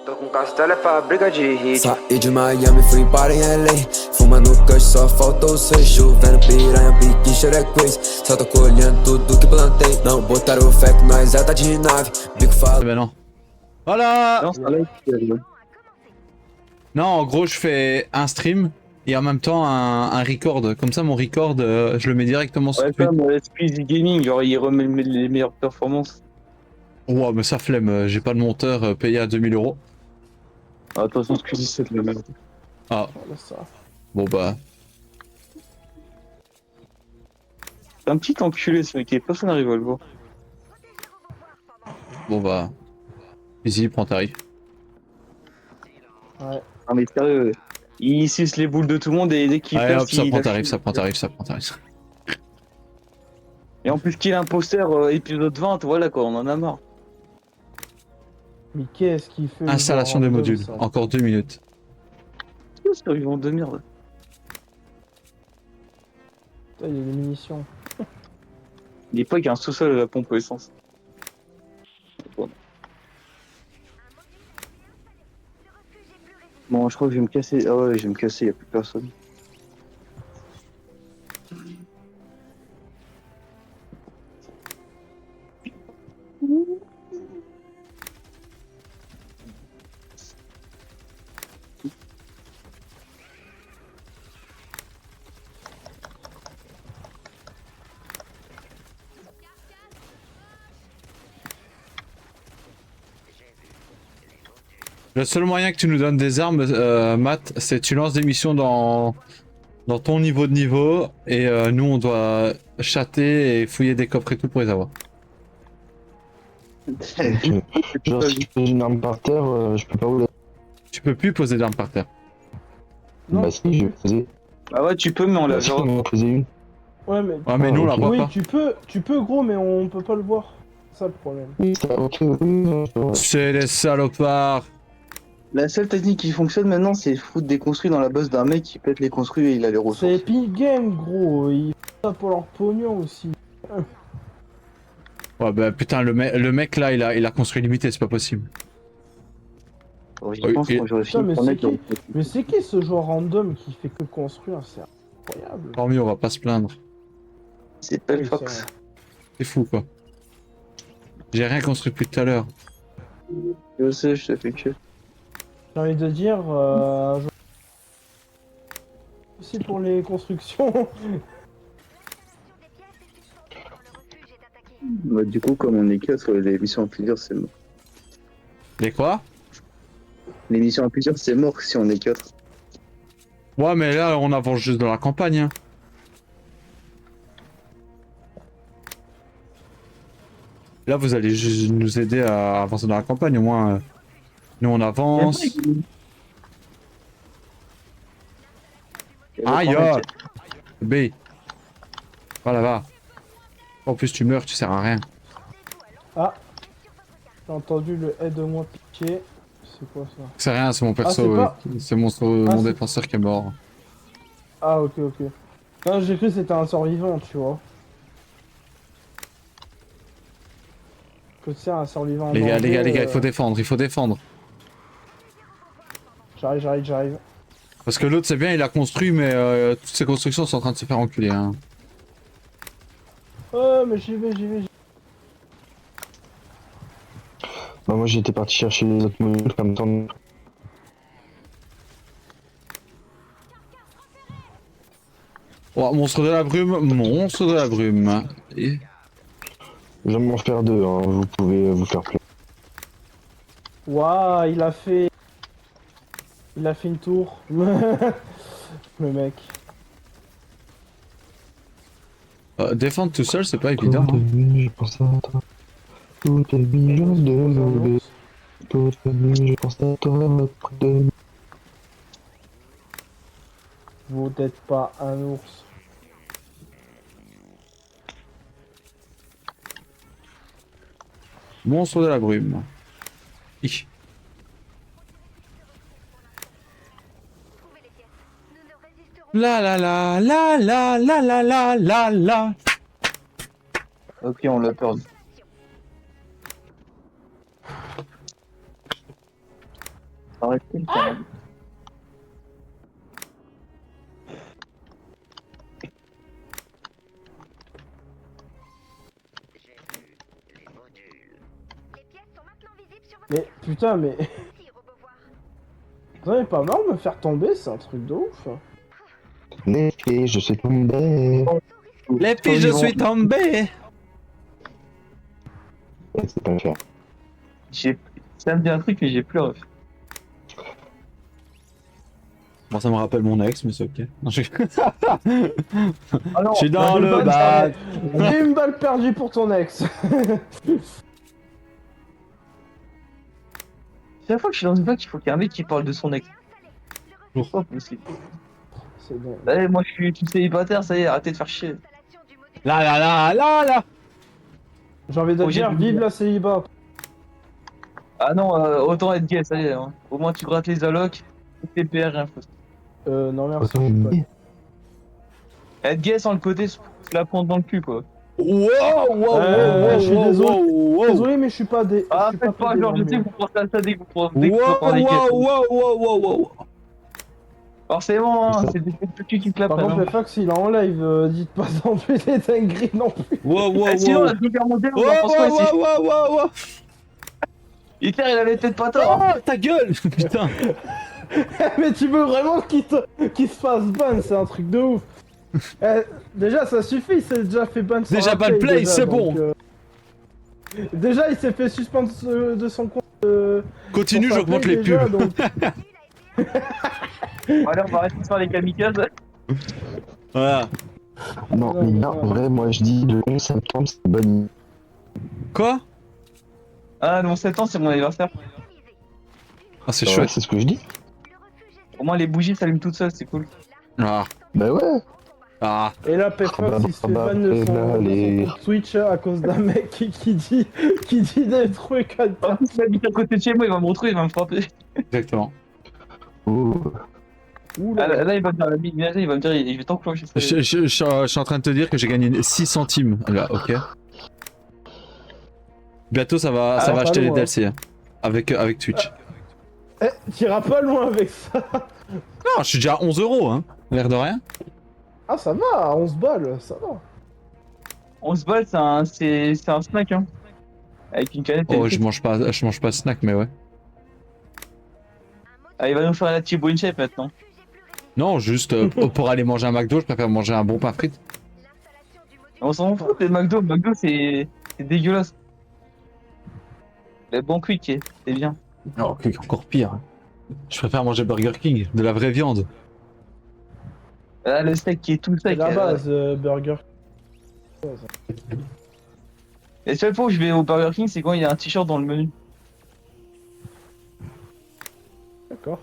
Tô com castelo, é fábrica de hit. Saí de Miami, fui para em LA. Fumando kush, só faltou seis. Chovendo piranha, bique, xerequês. Só tô colhendo tudo que plantei. Não botaram fé que nós tá de nave. Bico fala. Eh ben non. Voilà. Non, ça là, Non, en gros, je fais un stream et en même temps un record. Comme ça, mon record, je le mets directement sur ouais, Twitch. comme Squeezie Gaming, genre il remet les meilleures performances. Ouah, mais ça flemme, j'ai pas de monteur payé à 2000 €. Ah, de toute façon, Squeezie c'est de la merde. Ah, Voilà ça. bon bah. C'est un petit enculé ce mec, et personne n'arrive à le voir. Bon bah. Easy, prends tarif. Ouais. Ah mais sérieux, il suce les boules de tout le monde et dès qu'il Allez perd, hop, ça il prend lâche- tarif, ça prend tarif, ça prend tarif. Et en plus qu'il est imposteur épisode 20, voilà quoi, on en a marre. Mais qu'est-ce qu'il fait? Installation des le modules, ça encore 2 minutes. C'est survivant de merde. Putain, il y a des munitions. Il est pas qu'il y a un sous-sol à la pompe à essence. Bon, je crois que je vais me casser. Ah ouais, je vais me casser, y a plus personne. Le seul moyen que tu nous donnes des armes, Matt, c'est tu lances des missions dans ton niveau de niveau et nous on doit chatter et fouiller des coffres et tout pour les avoir. Genre, si je pose une arme par terre, je peux pas vous la. Tu peux plus poser d'armes par terre. Non. Bah, si, je faisais. Ah ouais, tu peux, mais on l'a Bah, si, genre. on en faisait une. Ouais, mais. Ouais, mais nous on la ok. voit Oui, pas. tu peux gros, mais on peut pas le voir. C'est ça le problème. Oui, ça, ok, oui, ouais. C'est des salopards. La seule technique qui fonctionne maintenant, c'est foutre des construits dans la base d'un mec qui pète les construits et il a les ressources. C'est Epic Game, gros. Ils font ça pour leur pognon aussi. Ouais bah putain le mec là il a construit limité, c'est pas possible. Oh, j'y Oui, pense et- quand j'aurai Putain, fini mais pour c'est mettre. qui Mais c'est qui ce joueur random qui fait que construire? C'est incroyable. Tant mieux, on va pas se plaindre. C'est Oui, Pelfox. c'est C'est fou quoi. J'ai rien construit depuis tout à l'heure. Je sais, je te fais que. J'ai envie de dire, aussi pour les constructions. Bah, du coup, comme on est 4, les missions en plusieurs, c'est mort. Les quoi? Les missions en plusieurs, c'est mort si on est 4. Ouais mais là on avance juste dans la campagne hein. Là vous allez juste nous aider à avancer dans la campagne au moins. Nous on avance. Aïe B. Voilà va. En plus tu meurs, tu sers à rien. Ah, j'ai entendu le aide-moi piquer. C'est quoi ça? C'est rien, c'est mon perso, c'est pas- c'est mon c'est- défenseur qui est mort. Ah, ok. Non, j'ai cru que c'était un survivant, tu vois. Que c'est un survivant. en Les gars, danger, il faut défendre, il faut défendre. J'arrive. Parce que l'autre c'est bien, il a construit, mais toutes ses constructions sont en train de se faire enculer. Hein. Oh, mais j'y vais. Bah, moi, j'étais parti chercher les autres modules comme ça. Oh, monstre de la brume, monstre de la brume. Et... Je vais m'en faire deux, hein. Vous pouvez vous faire plaisir. Waouh, il a fait une tour. Le mec. Défendre tout seul, c'est pas évident. Tout Hein. est nuit, je pense à toi. Tout est million de mauvais. Toute la nuit, je pense à toi. Près de nous. Vous n'êtes pas un ours. Monstre de la brume. Hi. La la la la la la la la la la. Ok, on l'a perdu. Arrêtez le carré. Mais putain, mais. Vous en avez pas marre de me faire tomber, c'est un truc de ouf. Les filles, je suis tombé. Les filles, je suis tombé. C'est pas cher. Ça me dit un truc que j'ai plus refait. Bon, ça me rappelle mon ex, mais c'est ok. Non, je... Ah non, je suis dans une le balle, bac. J'ai une balle perdue pour ton ex. chaque fois que je suis dans une vague, il faut qu'il y ait un mec qui parle de son ex. Lourd. Pas possible. C'est bon. Allez, moi je suis célibataire, ça y est, arrêtez de faire chier. Là. J'ai envie de Oh, j'ai dire, vu. vive la célibat. Ah non, autant être gay, ça y est. Hein. Au moins tu grattes les allocs, tes PR, rien foutre. Non merci, Autant je suis pas. une- Être gay sans le côté se la prendre dans le cul, quoi. Wow, je suis désolé. wow. Désolé, mais je suis pas des. Ah, je suis faites pas, pédé genre, dans je le sais que mur. vous pensez à ça dès que vous prenez Wow. Forcément, hein, c'est des petits culs qui clapent. Par contre, hein. le fax il est en live, dites pas non plus des dingueries non plus. Wow. Eh, sinon, la Seconde Guerre mondiale, on en pense quoi ici Wow. Hitler, il avait peut-être pas tort. Oh, ta gueule. Putain. Mais tu veux vraiment qu'il se fasse ban, c'est un truc de ouf. Déjà, ça suffit, il s'est déjà fait ban sur Déjà la ban play, déjà, c'est donc, bon. Déjà, il s'est fait suspendre de son compte. Continue, sur sa j'augmente play les déjà, pubs. donc- Allez, on va arrêter de faire les kamikazes. Voilà. Non, mais là, en vrai, moi je dis le 11 septembre, c'est une bonne idée. Quoi? Ah, non, 7 ans, c'est mon anniversaire. Ah, c'est Ouais, chouette. c'est ce que je dis. Au moins, les bougies s'allument toutes seules, c'est cool. Ah. Bah ouais. Et là, Payfox, il se fait ban de son compte Twitch à cause d'un mec qui dit des trucs à En plus, il habite à côté de chez moi, il va me retrouver, il va me frapper. Exactement. Oh. Oula. Ah, là, il va me dire la big il va me dire, je vais t'enclencher. Je suis en train de te dire que j'ai gagné 6 centimes. Là, ok. Bientôt, ça va pas acheter les loin. DLC hein, avec Twitch. T'iras pas loin avec ça. Non, je suis déjà à 11 €, hein. L'air de rien. Ah, ça va, 11 balles, ça va. 11 balles, c'est un snack, hein. Avec une canette. Oh, et- je mange pas de snack, mais ouais. Ah, il va nous faire la Thibaut InShape maintenant. Non, juste pour aller manger un McDo, je préfère manger un bon pain frites. On s'en fout des McDo. McDo, c'est dégueulasse. Le bon quick, c'est bien. Oh, encore pire. Je préfère manger Burger King, de la vraie viande. Ah, le steak qui est tout C'est sec. la base, burger. La seule fois où je vais au Burger King, c'est quand il y a un t-shirt dans le menu. D'accord.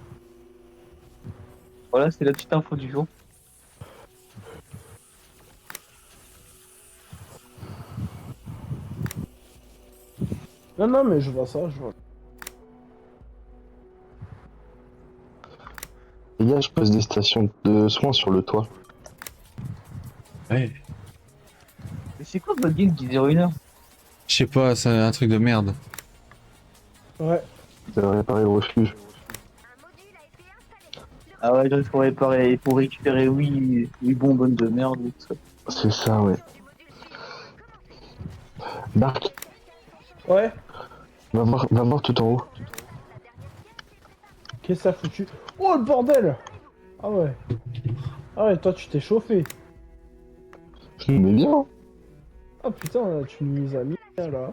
Voilà, c'est la petite info du jour. Non, mais je vois ça, je vois. Les gars, je pose des stations de soins sur le toit. Ouais. Mais c'est quoi votre game qui dure 1 heure? Je sais pas, c'est un truc de merde. Ouais. Ça va réparer le refuge. Ah ouais, il faut réparer, pour récupérer, oui, bonbonnes de merde et tout ça. C'est ça, ouais. Dark, Ouais. va voir tout en haut. Qu'est-ce que ça a foutu? Oh le bordel! Ah ouais. Ah ouais, toi tu t'es chauffé. Mais bien. Ah putain, tu nous as mis là.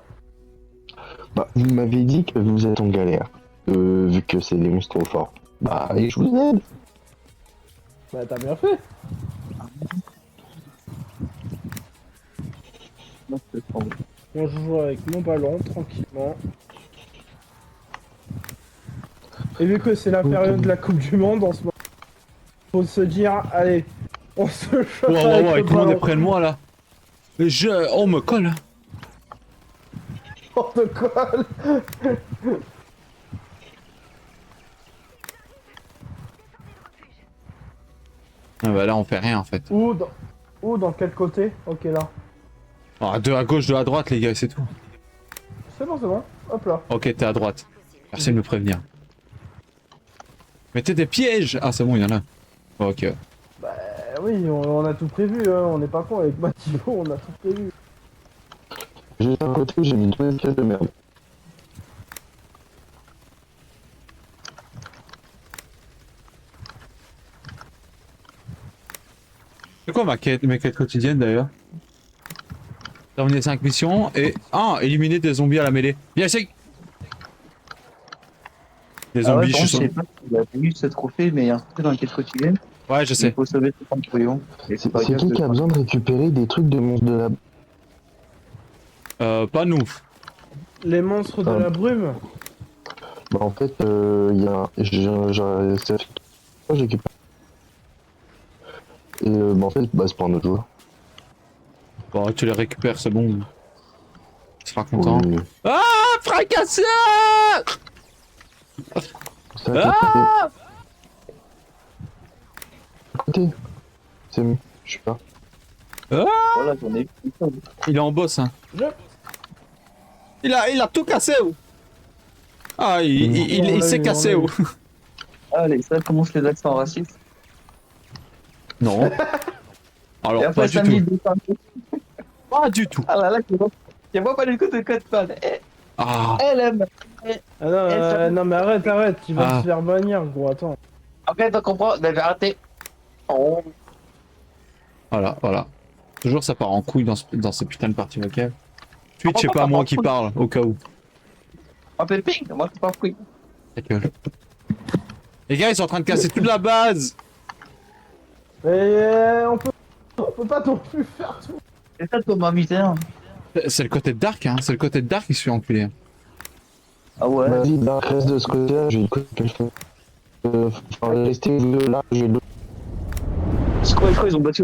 Bah, vous m'avez dit que vous êtes en galère. Vu que c'est des monstres trop forts. Bah, allez, je vous aide. Bah t'as bien fait. Non, c'est pas bon. Moi je joue avec mon ballon tranquillement. Et vu que c'est la période de la Coupe du Monde en ce moment, faut se dire, allez, on se chauffe avec le Tout le monde est ballon. près de moi là. On me colle. N'importe quoi. Ah bah là, on fait rien en fait. Où dans quel côté? Ok là. Ah, deux à gauche, deux à droite, les gars, c'est tout. C'est bon, c'est bon. Hop là. Ok, t'es à droite. Merci de me prévenir. Mettez des pièges. Ah, c'est bon, il y en a. Ok. Oui, on a tout prévu, hein. On n'est pas con avec Mathieu, on a tout prévu. Juste à côté, j'ai mis 2 pièces de merde. C'est quoi mes quêtes quotidiennes d'ailleurs? Terminer 5 missions et... Ah, éliminer des zombies à la mêlée. Bien, c'est... Les Ah ouais, zombies, par je contre, suis je sais pas si il a eu ce trophée, mais il y a un truc dans la quête quotidienne. Ouais, je Il sais. faut sauver 50 couillons. Et C'est pas qui grave de a faire. besoin de récupérer des trucs de monstres de la... Pas nous. Les monstres de Ah. la brume. Bah en fait, il y a... J'ai récupéré. Et bah en fait, bah c'est pour un autre joueur. Bon, tu les récupères, c'est bon. Tu seras content. Oui. Ah, fracasseur! C'est à côté. C'est mieux. Je sais pas. Voilà, j'en ai eu. Il est en boss, hein. Il a tout cassé, ou? Ah, il s'est cassé, ou? Allez, ça commence les accents racistes. Non. Et Alors, après, pas du samedi, tout. Pas du tout. Ah là là, tu vois pas du coup de code fan. Ah. Elle aime. Ah non, non mais arrête, tu vas Ah. te faire bannir, gros, attends. Après, t'en comprends, mais arrêtez. Oh. Voilà. Toujours ça part en couille dans ce putain de partie vocale. Twitch, c'est pas moi qui parle, au cas où. On fait ping, moi c'est pas pris. Ta gueule. Les gars, ils sont en train de casser toute la base. Mais on peut pas non plus faire tout. C'est ça Thomas Mitterrand. C'est le côté dark, hein. C'est le côté dark qui se fait enculer. Ah ouais. Vas-y, bah, reste de ce côté-là, j'ai une côté que je fais. Restez vous deux là, j'ai l'autre. Je crois ils ont battu.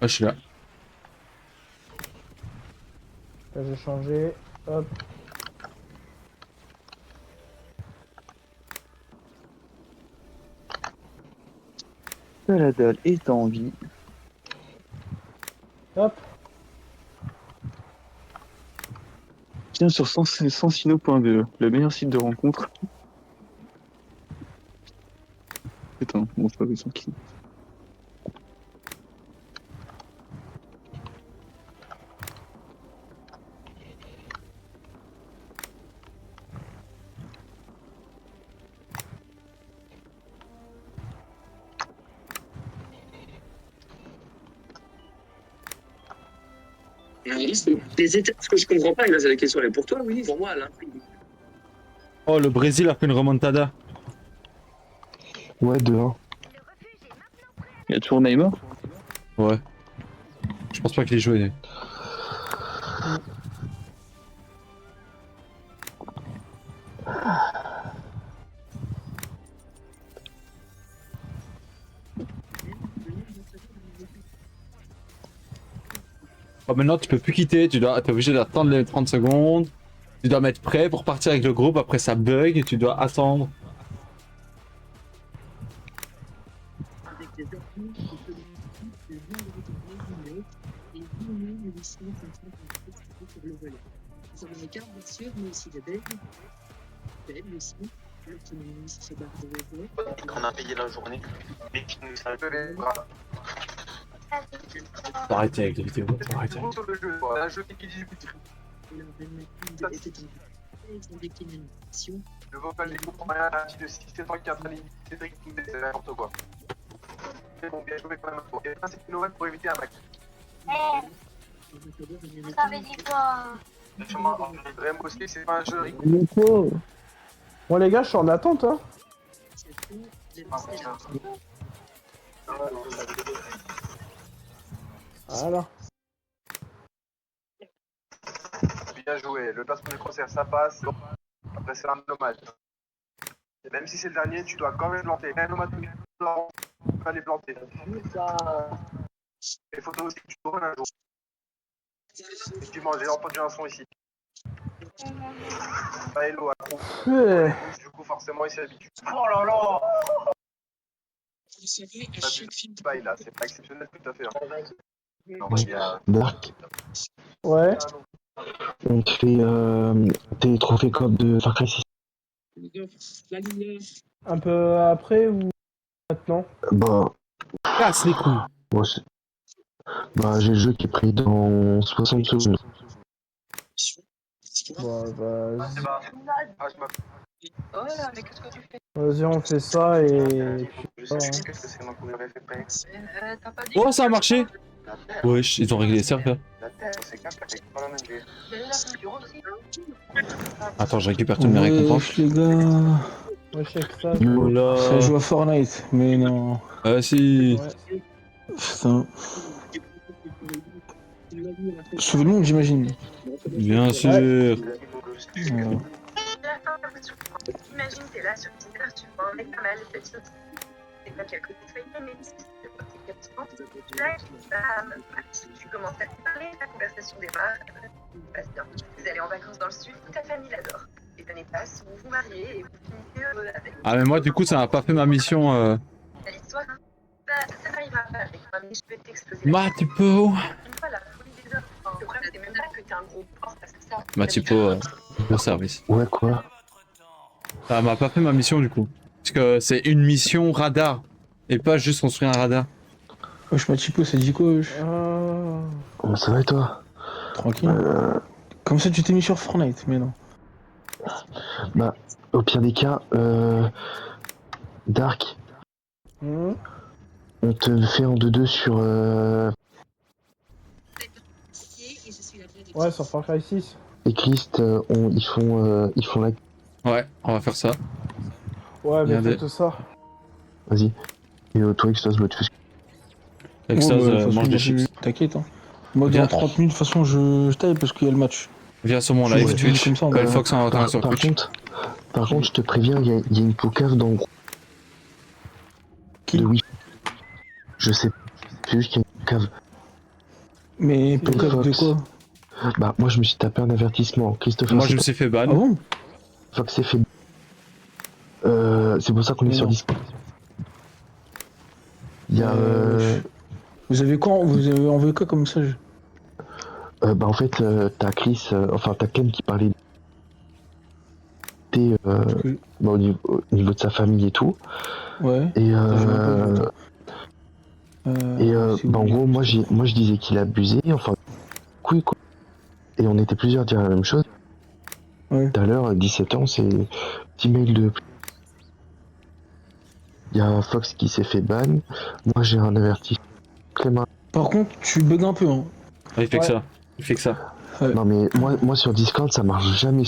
Ouais, je suis là. Là, j'ai changé, hop. Saladol est en vie. Hop. Tiens, sur sensino.be, le meilleur site de rencontre. Putain, bon, c'est pas besoin qui. Les États, ce que je comprends pas, et là c'est la question, elle est pour toi, oui, pour moi, là. Oh, le Brésil a fait une remontada. Ouais, 2-1. Il y a toujours Neymar. Ouais. Je pense pas qu'il ait joué. Oh, maintenant tu peux plus quitter, t'es obligé d'attendre les 30 secondes. Tu dois mettre prêt pour partir avec le groupe, après ça bug et tu dois attendre. Avec les applis, les numéros, et diminuer les licences sur le volet. Nous avons des cartes, bien sûr, mais aussi des belles aussi. Qui nous se barrent de volet. On a payé la journée et qui nous a fait Arrêtez avec les vidéos, arrêtez. sur le jeu, un jeu qui dit Et leur mapping était en ils ont décliné une mission. le vocal des groupes rien un petit de 6 7 ans qui a pas limité, Cédric c'est n'importe quoi. C'est bon, bien joué quand même. Et ça c'est Noël pour éviter un match. Ça veut dire quoi? Franchement, Rainbow Six c'est pas un jeu. Bon les gars, je suis en attente, hein. Voilà. Bien joué, le placement du concert ça passe. Après c'est un dommage. Et même si c'est le dernier, tu dois quand même planter. Un nomade, tu vas les planter. Les photos aussi, tu tournes un jour. Effectivement, j'ai entendu un son ici. Pas hello, accro. Du coup, forcément, il s'y habitue. Oh là là! Vous savez, à Ça chaque film de bail là, c'est pas exceptionnel tout à fait. Hein. Non, Oui. il y a... Dark, Ouais. on te fait tes trophées comme de Far Cry 6. la lumière, Un peu après ou maintenant? Bah, Casse les couilles. moi, bah, j'ai le jeu qui est pris dans 60 secondes. Bon, vas-y. Ah, c'est pas... Ah, je m'appelle... Ouais, mais qu'est-ce que tu fais? Vas-y, on fait ça et puis. Je sais plus qu'est-ce que c'est, moi, qu'on aurait fait payer. T'as pas dit. Oh, ça a marché. La terre. Wesh, ils ont réglé les serveurs. La terre, c'est qu'un paquet, pas la même vie. J'ai la culture aussi. Attends, je récupère toutes mes récompenses. Les gars, Moi, je sais que ça. Oh là. ça joue à Fortnite, mais non. Ah si. Ouais. Putain. Souvenir, j'imagine. Bien sûr. Ouais. Imagine, t'es là sur Tinder, tu vois un mec pas mal, cette chose. C'est pas qu'à côté de toi, mais là, tu commences à te parler, la conversation démarre, passe bien. Vous allez en vacances dans le sud, ta famille l'adore. Les années passent, vous vous mariez et vous finissez heureux avec. Ah mais moi du coup ça n'a pas fait ma mission. C'est l'histoire, hein. Ça n'arrivera pas avec moi, mais je peux t'exploser. Matipo. Une fois la folie des hommes. Le problème, c'est même pas que t'es un gros porc, parce que ça. Matipo, au service. Ouais, quoi? Ça m'a pas fait ma mission du coup. Parce que c'est une mission radar. Et pas juste construire un radar. Wesh, Machipo, ça dit quoi, wesh? Comment ça va et toi? Tranquille. Comme ça, tu t'es mis sur Fortnite, mais non. Bah, au pire des cas, Dark, on te fait en 2-2 sur... Ouais, sur Far Cry 6. Eclist, ils font la... Ouais, on va faire ça. Ouais, mais Regardez. fais tout ça. Vas-y. Et toi, Extos, bah, tu fais ce que... Extase, Ouais, bah, de toute mange façon, des chips. T'inquiète, hein. Moi, Viens. dans 30 minutes, de toute façon, je taille parce qu'il y a le match. Viens sur mon Je live vais Twitch. comme ça, on Belle va- Fox en attendant sur Twitch. Par contre, je te préviens, il y a une poucave dans le groupe. Qui? De Wi-Fi. Je sais. C'est juste qu'il y a une poucave. Mais pourquoi de Fox. quoi? Bah, moi, je me suis tapé un avertissement. Christopher, Moi je me suis fait ban. Ah bon? Fox s'est fait... c'est pour ça qu'on est sur Non. Discord. Il y a... Vous avez quoi? Vous avez envoyé quoi comme message? bah, en fait, t'as Chris... t'as Ken qui parlait... Bah, au niveau de sa famille et tout. Ouais. Et c'est bah, en où? gros, moi je disais qu'il abusait, enfin, couille quoi. Et on était plusieurs à dire la même chose. Ouais. Tout à l'heure, 17 ans, c'est 10 mails de... Il y a Fox qui s'est fait ban. Moi j'ai un avertissement. Clément. Par contre, tu bugs un peu, hein. Ah, il fait que Ouais. ça. Il fait que ça. Ouais. Non mais moi sur Discord ça marche jamais.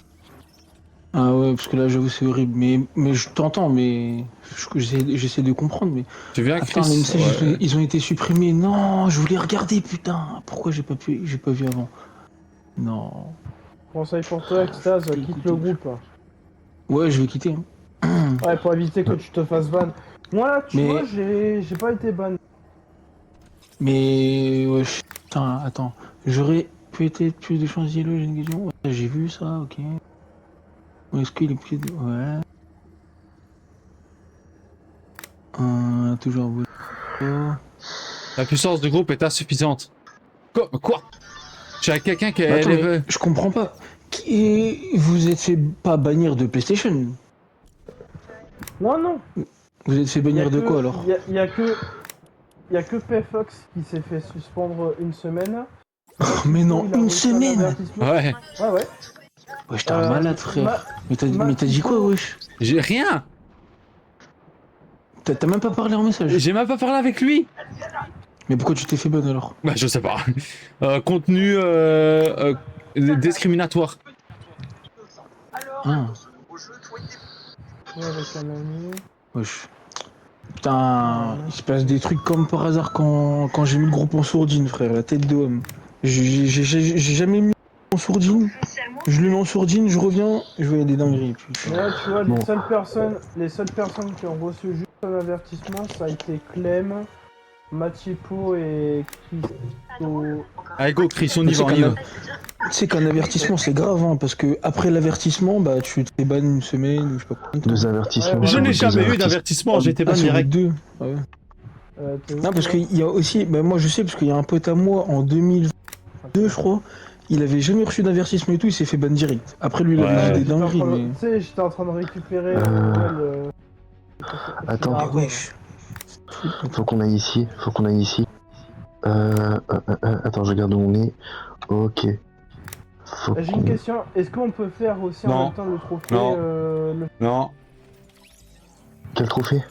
Ah ouais, parce que là, j'avoue, c'est horrible. Mais je t'entends, mais j'essaie de comprendre. Mais Tu viens attends, Chris? les messages, Ouais. ils ont été supprimés. Non, je voulais regarder, putain. Pourquoi j'ai pas vu avant? Non. Conseil pour toi, Extase, quitte le groupe. Ouais, je vais quitter. Hein. Ouais, pour éviter que tu te fasses ban. Moi là, tu Mais- vois, j'ai pas été ban. Mais ouais, putain, attends. J'aurais peut-être plus de chance d'y aller, j'ai une question. Ouais, j'ai vu ça, ok. Est-ce qu'il est plus de... Ouais. Toujours vous. La puissance du groupe est insuffisante. Quoi? J'ai quelqu'un qui Mais est attends, mais élevé. je comprends pas. Vous êtes fait pas bannir de PlayStation? Non, non. Vous êtes fait bannir de quoi alors? Il y a que PFox qui s'est fait suspendre une semaine. Mais non, Il a une reçu un semaine? avertissement. Ouais. Ouais, ouais. Wesh, t'es un malade, frère. Mais t'as dit quoi, wesh? J'ai rien. T'as même pas parlé en message? J'ai même pas parlé avec lui. Mais pourquoi tu t'es fait ban alors? Bah je sais pas. Contenu discriminatoire. Ah. Ouais, avec un ami. Wesh. Putain, il se passe des trucs comme par hasard quand j'ai mis le groupe en sourdine, frère, la tête de homme. J'ai jamais mis en sourdine. Je le mets en sourdine, je reviens, je vois des dingueries. Puis... Mais là, tu vois, Bon. les seules personnes qui ont reçu juste un avertissement, ça a été Clem, Machipo et Christo. Allez, go, Chris, on y va, on y va. Tu sais qu'un avertissement c'est grave, hein, parce que après l'avertissement, bah tu te fais ban une semaine ou je sais pas combien de temps. 2 avertissements. Ouais, Je n'ai Deux jamais eu d'avertissement, j'ai été ban Ah, sur direct. 2. Ah ouais. T'es où, Non, parce toi qu'il y a aussi, bah moi je sais, parce qu'il y a un pote à moi en 2022, je crois, il avait jamais reçu d'avertissement et tout, il s'est fait ban direct. Après lui, il avait Ouais. dit des J'étais en dingueries, train de- mais. Tu sais, j'étais en train de récupérer Attends. Ah wesh. Faut qu'on aille ici. Attends, je regarde où on est. Ok. Faut J'ai qu'on... une question, est-ce qu'on peut faire aussi en Non. même temps le trophée Non. Non. Quel trophée?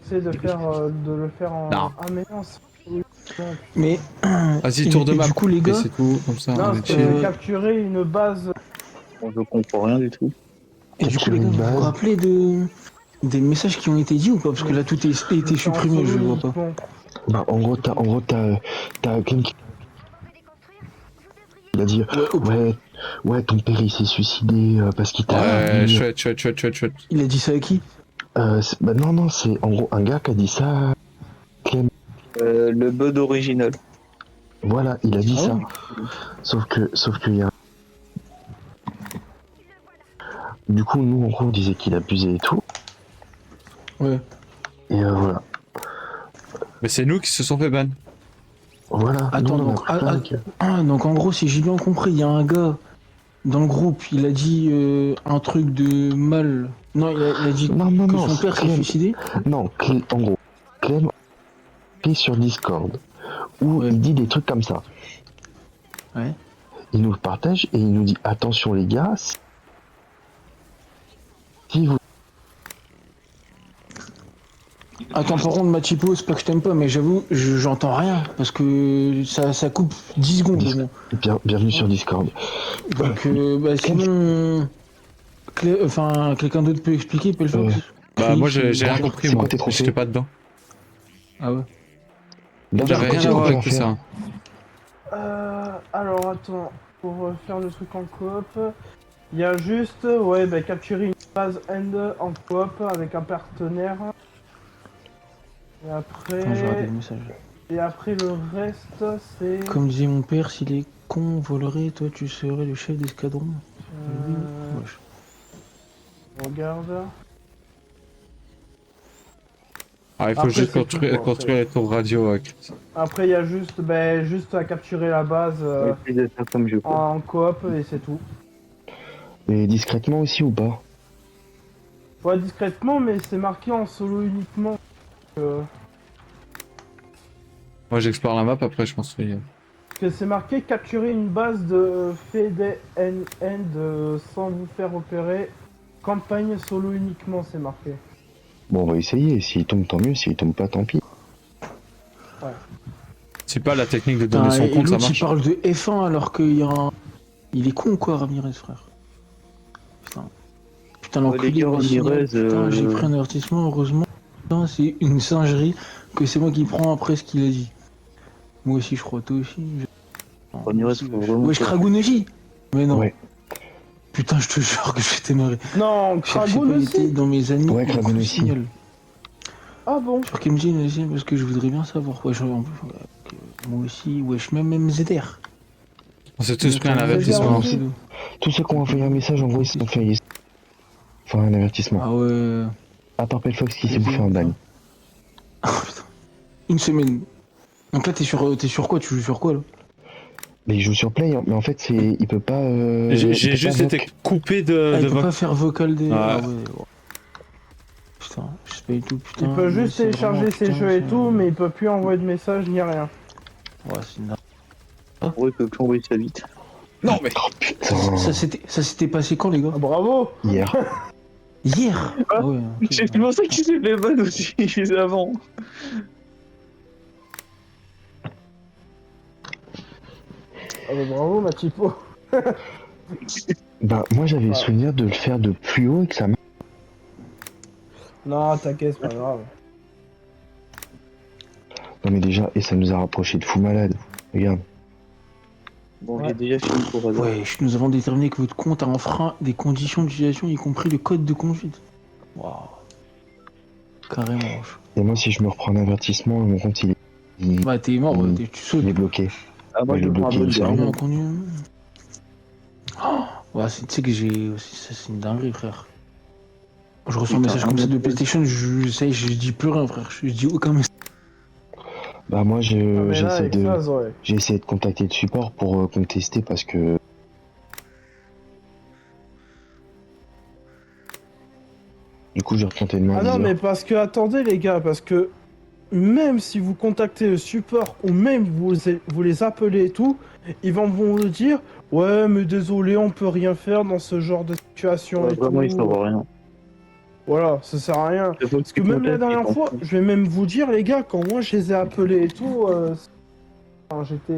C'est de le faire en. Non. Ah mais non, oui. Mais. Vas-y, tour de et map. du coup, les Et gars, c'est tout, comme ça, Non, on est c'est chill. capturer une base. Bon, je comprends rien du tout. et du coup, les gars, vous vous rappelez des messages qui ont été dit ou pas? Parce que là, tout a été supprimé, je vois pas. Bah, en gros, t'as Clem qui... Il a dit, ouais, ton père, il s'est suicidé parce qu'il t'a... Ouais, chouette. Il a dit ça à qui? Bah non, c'est en gros un gars qui a dit ça à Clem. Le bud original. Voilà, il a dit Ah ça. ouais. Sauf que y a... Du coup, nous, en gros, on disait qu'il abusait et tout. Ouais. Et voilà. Mais c'est nous qui se sont fait ban. Voilà. Attends, nous, on a donc, plein que- donc en gros, si j'ai bien compris, il y a un gars dans le groupe, il a dit un truc de mal. Non, il a dit Non, que son père s'est Clem. suicidé. Non, en gros, Clem est sur Discord où Ouais. il dit des trucs comme ça. Ouais. Il nous le partage et il nous dit attention les gars, si vous... Attends, par contre, Machipo, c'est pas que je t'aime pas, mais j'avoue, j'entends rien parce que ça coupe 10 secondes. au moins. Bienvenue sur Discord. Donc, bah, sinon. Quelqu'un d'autre peut expliquer, Pelfox? Bah, moi, j'ai Chris, rien compris, c'est moi. quoi tes trophées? J'étais pas dedans. Ah ouais. J'avais rien à voir avec tout ça. Alors attends, pour faire le truc en coop, il y a juste, capturer une base end en coop avec un partenaire. Et après, Attends, je vais regarder le message. et après le reste, c'est. Comme disait mon père, si les cons voleraient, toi tu serais le chef d'escadron. Wesh. Regarde. Ah, il faut Après, juste c'est construire, tout, quoi, construire les tours radio. Après, il y a juste à capturer la base Comme je crois. en coop et c'est tout. Et discrètement aussi ou pas? Ouais, discrètement, mais c'est marqué en solo uniquement. Moi, j'explore la map, après, je construis. Parce que c'est marqué capturer une base de Fede End sans vous faire repérer. Campagne solo uniquement, c'est marqué. Bon, on va essayer. S'il tombe, tant mieux. S'il tombe pas, tant pis. C'est pas la technique de donner Putain, son et compte, ça l'autre il marche. parle de F1 alors qu'il y a un. Il est con quoi, Ramirez, frère. Putain, l'enculé. les gars, Ramirez, Putain, j'ai pris un avertissement, heureusement. Putain, c'est une singerie que c'est moi qui prends après ce qu'il a dit. Moi aussi, je crois, toi aussi. Ramirez, faut vraiment. Wesh, Kragoun aussi. Mais non. Ouais. Putain, je te jure que je vais t'aimerais. Non, Je sais pas, Kragoun il était aussi. dans mes amis. Ouais, du Kragoun coup, aussi. signale. Ah bon? Sur Kimjin aussi, parce que je voudrais bien savoir. Wesh, en plus, moi aussi, wesh, même ZR. On s'est tous pris un avertissement. aussi. Tous ceux qui ont envoyé un message, en gros, ils se sont fait... Enfin, un avertissement. Ah ouais. À part Pelfox qui s'est bouffé un ban. Ah putain. Une semaine. Donc là, t'es sur quoi? Tu joues sur quoi là? Mais il joue sur Play, hein. Mais en fait, c'est... il peut pas... J'ai il peut juste pas été voc. coupé de Il peut voc. pas faire vocal des. Ouais. Ah ouais. Putain, je sais pas du tout, putain. Il peut juste c'est télécharger vraiment, ses putain, jeux et ça- tout, mais il peut plus envoyer de messages ni rien. Ouais, c'est une... En vrai, il peut plus envoyer ça vite. Non, mais. Putain, Ça s'était passé quand, les gars? Ah, bravo! hier. Hier. Ah ouais. ok. C'est pour ça qu'il s'est fait ban aussi avant. Ah bah bravo, Machipo. Bah, moi, j'avais le souvenir de le faire de plus haut et que ça marche. Non, t'inquiète, c'est pas grave. Non mais déjà, et ça nous a rapprochés de fou malade. Regarde. Bon, Ouais. j'ai déjà fini pour hasard. Ouais, nous avons déterminé que votre compte a enfreint des conditions d'utilisation, y compris le code de conduite. Waouh. Carrément. Et moi, si je me reprends un avertissement, mon compte, Bah, t'es mort, tu sautes. il est bloqué. Ah, moi, Ouais, je le le prends un bloqué, bloc il derrière. Vraiment connu. Oh, ouais, tu sais que j'ai. Ça, c'est une dinguerie, frère. Je reçois un Putain, message comme ça de un PlayStation, je dis plus rien, frère. Je dis aucun message. Bah moi, Ah, mais là, avec ça, ouais. j'ai essayé de contacter le support pour contester parce que... Du coup, j'ai retenté de main. Ah non, mais parce que, attendez les gars, parce que même si vous contactez le support ou même vous les appelez et tout, ils vont vous dire ouais, mais désolé, on peut rien faire dans ce genre de situation et Vraiment, tout. il s'en va rien. Voilà, ça sert à rien. Parce que même la dernière fois, je vais même vous dire, les gars, quand moi je les ai appelés et tout, quand j'étais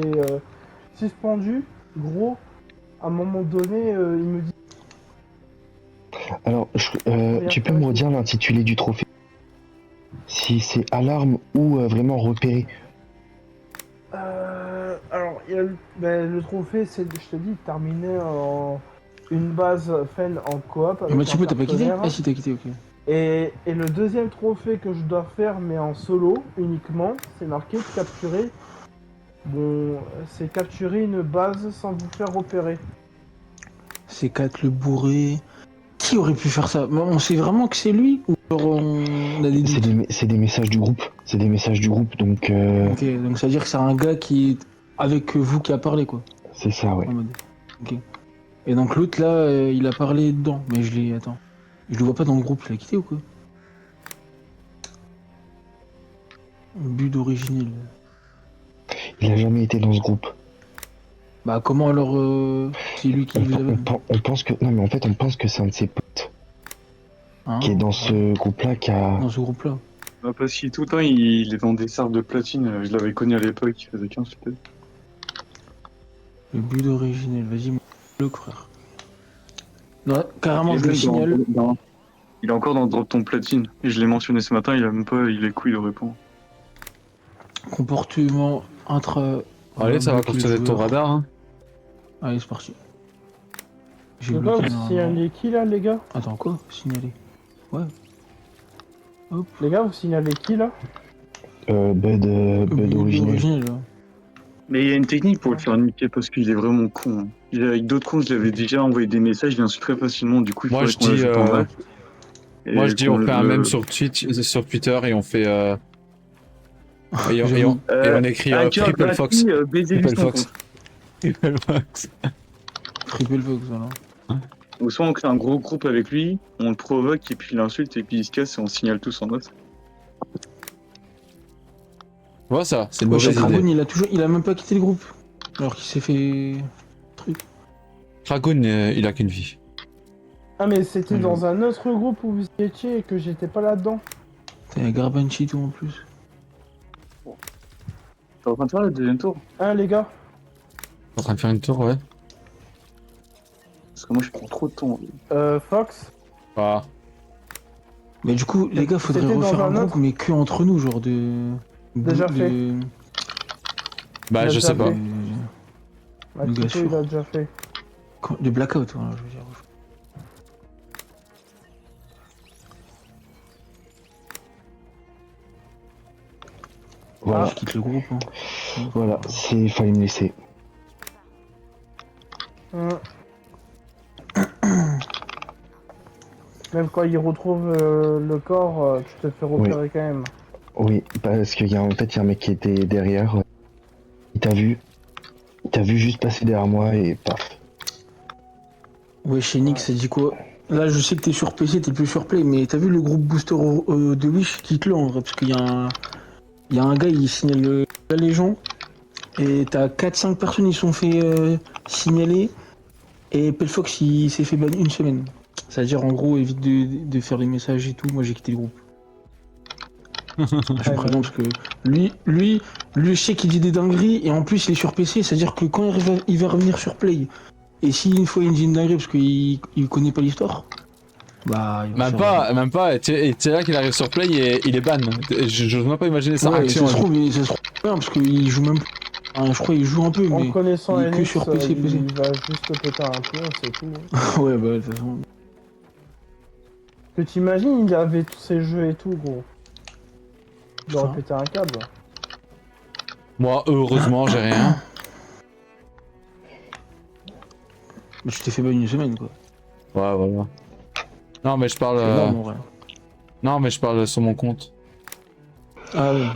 suspendu, gros, à un moment donné, il me dit. Alors, tu peux me redire l'intitulé du trophée? Si c'est alarme ou vraiment repéré? Alors, il y a le trophée, c'est, je te dis, terminé en une base fun en coop. Mais tu peux, t'as pas quitté? Ah si, t'as quitté, ok. Et le deuxième trophée que je dois faire, mais en solo uniquement, c'est marqué capturer. Bon, c'est capturer une base sans vous faire repérer. C'est 4 le bourré. Qui aurait pu faire ça? On sait vraiment que c'est lui ou genre on a des doutes? C'est des messages du groupe. C'est des messages du groupe, donc... Ok, donc ça veut dire que c'est un gars qui est avec vous qui a parlé, quoi. C'est ça, ouais. En mode. Ok. Et donc l'autre là, il a parlé dedans, mais je l'ai. Attends. Je le vois pas dans le groupe, je l'ai quitté ou quoi? But originel. Il a jamais été dans ce groupe. Bah comment alors c'est lui qui vous avait... On pense que... Non mais en fait, on pense que c'est un de ses potes Hein, qui est dans ce groupe-là, qui a... dans ce groupe-là. Bah, parce qu'il tout le temps, il est dans des cercles de platine. Je l'avais connu à l'époque, il faisait 15 peut-être. Le but originel, vas-y, le frère. Non, carrément, Il est je le même signale. Il est encore dans le drop ton platine. Et je l'ai mentionné ce matin, il a même pas eu les couilles de répondre. Comportement intra. Allez, ça va bloquer le fonctionner ton joueur. radar. Hein. Allez, c'est parti. J'ai Je sais pas, bloqué. vous signalez qui là, les gars? Attends, quoi? Signaler. Ouais. Hop. Les gars, vous signalez qui là? Bud originel. Là. Mais il y a une technique pour le faire niquer parce qu'il est vraiment con. Hein. Avec d'autres cons, je l'avais déjà envoyé des messages, il insulte très facilement. Du coup, il Moi, faudrait je qu'on dis, l'ajoute en bac. Moi je dis on qu'on fait un le- mème sur Twitter et on fait et on écrit Triple Fox. Baisez-lui Triple son Fox. compte. Triple Fox. Triple Fox, voilà. Ou soit on crée un gros groupe avec lui, on le provoque et puis il insulte et puis il se casse et on signale tous en note. Voilà ça, c'est une Ouais, mauvaise Dragon, idée. il a même pas quitté le groupe. Alors qu'il s'est fait. Dragon, il a qu'une vie. Ah, mais c'était dans un autre groupe où vous étiez et que j'étais pas là-dedans. T'as un Garbanchito en plus. T'es en train de faire le deuxième tour? Hein, les gars? En train de faire une tour, ouais. Parce que moi je prends trop de temps. Fox? Ah. Mais du coup, les gars, faudrait C'était dans refaire un un groupe, autre. mais que entre nous, genre de. Déjà de- fait. Bah, Il a je déjà sais pas. fait. Matito, il a déjà fait. De blackout, voilà, je veux dire. Voilà, Je quitte le groupe. Hein. voilà, fallait me laisser. Même quand il retrouve le corps, tu te fais repérer quand même. Oui, parce qu'il y a en fait, il y a un mec qui était derrière. Il t'a vu juste passer derrière moi et paf. Ouais, chez Nick, ça dit quoi? Là, je sais que t'es sur PC, t'es plus sur Play, mais t'as vu le groupe booster de Wish? Quitte-le en vrai, parce qu'il y a un gars, il signale la Légion, et t'as 4-5 personnes, ils sont fait signaler, et Pelfox, il s'est fait ban une semaine. C'est-à-dire, en gros, évite de faire les messages et tout, moi j'ai quitté le groupe. Je préviens parce que lui, je sais qu'il dit des dingueries, et en plus, il est sur PC, c'est-à-dire que quand il va revenir sur Play, et si une fois il dit une dinguerie parce qu'il connaît pas l'histoire, Bah, il va Même pas, et c'est là qu'il arrive sur play et il est ban. J'ose même pas imaginer sa Ouais, réaction. ça se trouve bien parce qu'il joue même. Enfin, je crois qu'il joue un peu, En mais. connaissant il est que Enix, sur PC. il va juste péter un plomb, c'est tout. Ouais, bah, de toute façon. Que t'imagines, il avait tous ces jeux et tout, gros. Il aurait pété un câble. Moi, heureusement, j'ai rien. Mais tu t'es fait ban une semaine, quoi. Ouais, voilà. Non, mais je parle. C'est énorme, en vrai. Non, mais je parle sur mon compte. Ah ouais.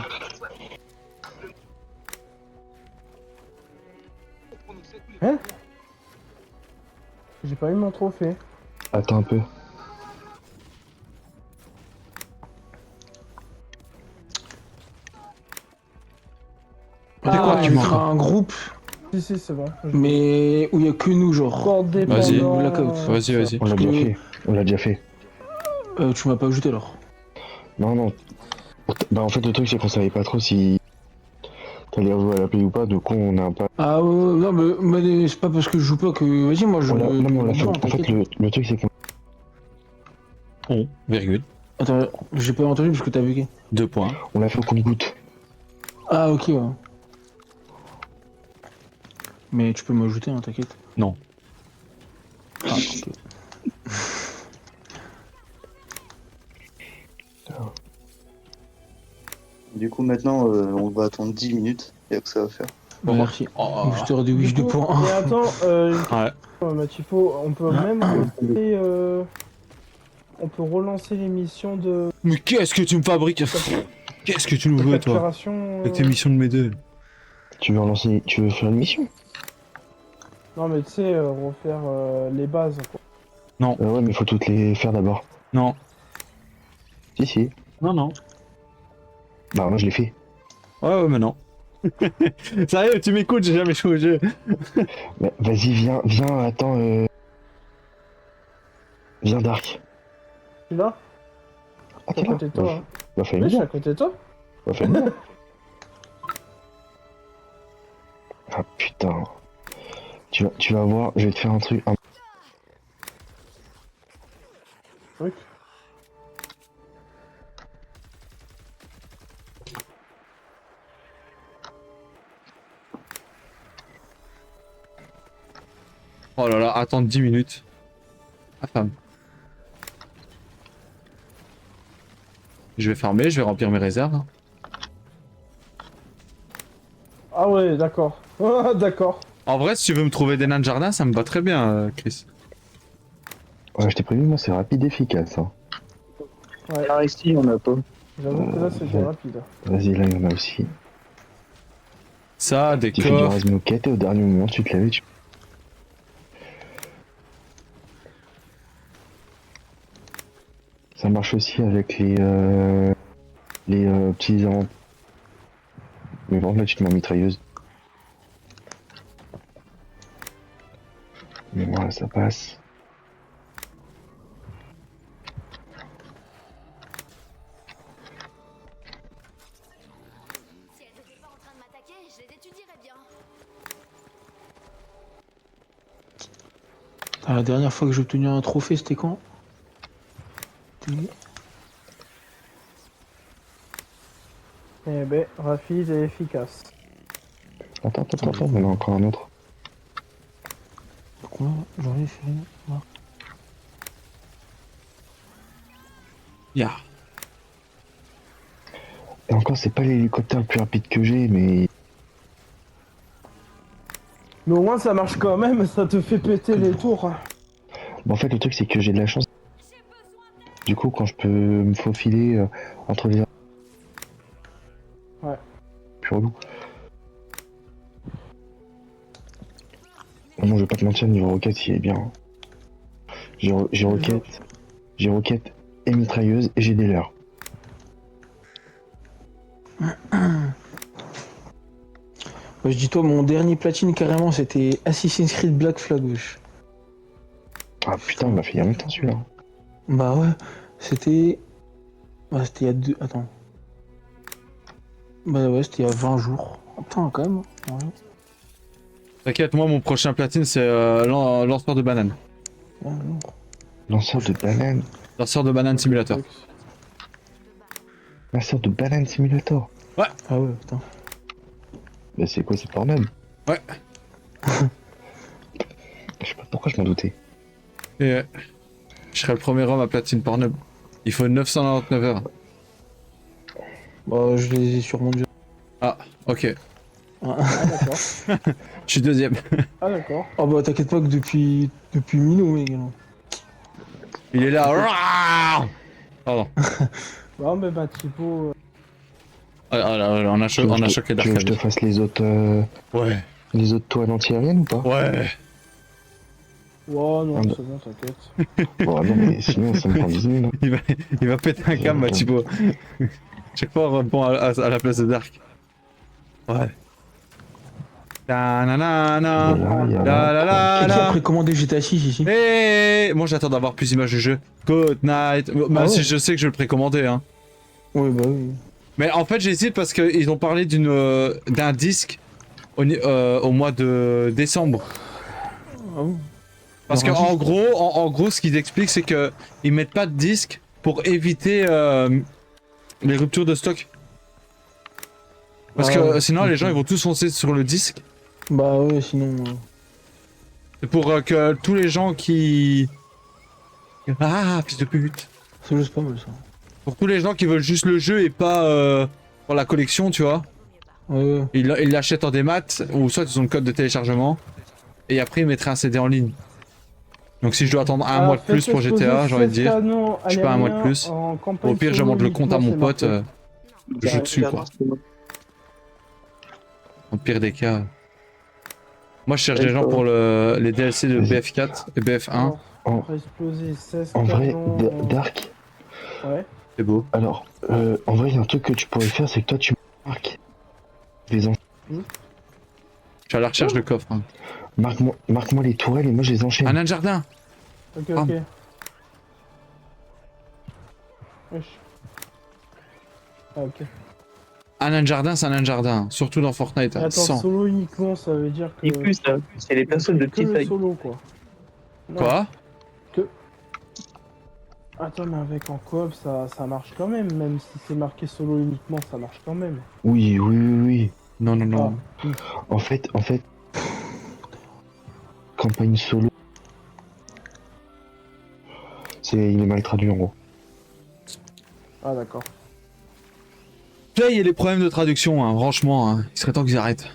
Hein? J'ai pas eu mon trophée. Attends un peu. Tu tu m'en feras un groupe, Si, c'est bon. mais où il y a que nous, genre. Corde Vas-y. dépendant, Blackout. Vas-y. On l'a déjà fait. On l'a déjà fait. Tu m'as pas ajouté alors. Non. Bah en fait le truc c'est qu'on savait pas trop si t'allais rejouer à la play ou pas, du coup on a pas... Ah ouais, non, mais c'est pas parce que je joue pas que. Vas-y, moi je. Non mais on l'a fait. Non, En fait t'inquiète. le truc c'est qu'on... Oh, virgule. Attends, j'ai pas entendu parce que t'as bugué. 2 points. On l'a fait au compte-goutte. Ah ok, ouais. Mais tu peux m'ajouter, hein, t'inquiète. Non. Ah, ok. Du coup, maintenant, on va attendre 10 minutes. Il y a que ça à faire. Bon, merci. Oh. Je te redis wish Du 2 coup, points. Et attends, Ouais. Matifo, on peut même relancer, on peut relancer l'émission de Mais qu'est-ce que tu me fabriques? Qu'est-ce que tu nous veux, toi? facturation. Avec tes missions de mes deux. Tu veux faire une mission? Non mais tu sais, refaire les bases. Quoi. Ouais mais faut toutes les faire d'abord. Non. Si. Non. Bah moi je l'ai fait. Ouais, mais non. Sérieux, tu m'écoutes, j'ai jamais joué au jeu. Bah, vas-y viens, attends Viens Dark. Tu es là? Ah Je suis à côté de toi. Hein. Bah fais Oui, je suis bien. à côté de toi. Bah fais bien. Ah putain. Tu vas voir, je vais te faire un truc. Truc. Oh là là, attends 10 minutes. Ah femme. Je vais farmer, je vais remplir mes réserves. Hein. Ah ouais, d'accord. Ah, d'accord. En vrai, si tu veux me trouver des nains de jardin, ça me va très bien, Chris. Ouais, je t'ai prévu, moi c'est rapide et efficace. Hein. Ouais. Par ici, on a pas. J'avoue que là c'était rapide. Vas-y, là il y en a aussi. Ça, des Tu fais du coffres. rase-moquette et au dernier moment tu te laves et tu... Ça marche aussi avec les petits inventaires. Mais bon, là tu te mets en mitrailleuse. Mais voilà, ça passe. Si elles n'étaient pas en train de m'attaquer, je les étudierais bien. Ah, la dernière fois que j'ai obtenu un trophée, c'était quand? Eh ben, rapide et efficace. Attends, il y en a encore un autre. Quoi? Janvier, février, mars. Ya. Et encore, c'est pas l'hélicoptère le plus rapide que j'ai, mais... Mais au moins ça marche quand même, ça te fait péter les tours. Bon, en fait, le truc, c'est que j'ai de la chance. Du coup, quand je peux me faufiler entre les... Ouais. Plus relou. Bon, je vais pas te mentir, niveau roquette, il est bien. J'ai roquette et mitrailleuse et j'ai des leurres. Bah, je dis toi, mon dernier platine carrément, c'était Assassin's Creed Black Flag, wesh. Ah putain, il m'a fait il y a longtemps celui-là. Bah ouais, c'était... Bah c'était il y a 2... Attends. Bah ouais, c'était il y a 20 jours. Attends, quand même. Ouais. T'inquiète, moi, mon prochain platine, c'est lanceur de banane. Ouais, non. Lanceur de banane. Lanceur de banane simulator. La sorte de Banane Simulator. Ouais. Ah ouais, putain. Mais c'est quoi, c'est Pornhub? Ouais. Je sais pas pourquoi je m'en doutais. Et je serai le premier homme à platine Pornhub. Il faut 999 heures. Bah, je les ai sûrement déjà. Ah, ok. Ah, Ah, d'accord. Je suis deuxième. Ah, d'accord. Ah bah, t'inquiète pas que depuis Mino, mec. Alors. Il est là. Pardon. Bon, mais bah, Thibaut. Ah, là, on a, Tu veux que je te- choqué tu veux que je te d'arcade. fasse les autres toiles anti-aériennes ou pas? Ouais. Oh non, Ah bah. c'est bon, t'inquiète. Bon, non, mais sinon ça me prend 10 minutes. Il va péter un câble, Thibaut. Chaque fois, on répond à la place de Dark. Ouais. Ta-na-na-na. La la la Qui a la. précommandé GTA 6 ici? Hey, moi j'attends d'avoir plus d'images du jeu. Good night. Même Ah ouais. si je sais que je vais le précommander, hein. Ouais, bah oui. Mais en fait, j'hésite parce qu'ils ont parlé d'un disque au mois de décembre. Ah bon? Parce que Alors, un en gros, ce qu'ils expliquent, c'est que ils mettent pas de disque pour éviter les ruptures de stock. Parce Ah que ouais, sinon, les ok. gens ils vont tous foncer sur le disque. Bah ouais, sinon. C'est pour que tous les gens qui... Ah, fils de pute. C'est juste pas mal ça. Pour tous les gens qui veulent juste le jeu et pas pour la collection, tu vois. Ouais, ouais. Ils l'achètent en démat, ou soit ils ont le code de téléchargement. Et après, ils mettraient un CD en ligne. Donc si je dois attendre un mois de plus pour GTA, j'ai envie de dire. Je suis pas un mois de plus. Au pire, je monte le compte à mon pote. Je joue dessus, quoi. Au pire des cas. Moi, je cherche des gens pour les DLC de BF4 et BF1. On va exploser 16 En vrai, canons. Dark, Ouais. C'est beau. alors, en vrai, il y a un truc que tu pourrais faire, c'est que toi, tu marques les enchaînes. Je suis à la recherche de coffres. Hein. Marque-moi les tourelles et moi, je les enchaîne. Un nain de jardin. Ok, Ah. ok. Wesh. Ah, ok. Un nain de jardin, c'est un nain de jardin. Surtout dans Fortnite. Et Hein. attends, 100. solo uniquement, ça veut dire que. Et plus, là, c'est les personnes de que petite le taille. solo, quoi. Non. Quoi? Attends, mais avec en coop, ça marche quand même. Même si c'est marqué solo uniquement, ça marche quand même. Oui, oui, oui, oui. Non, non, non. Ah. En fait, campagne solo, il est mal traduit en gros. Ah, d'accord. Là, il y a les problèmes de traduction, hein. Franchement. Hein. Il serait temps qu'ils arrêtent.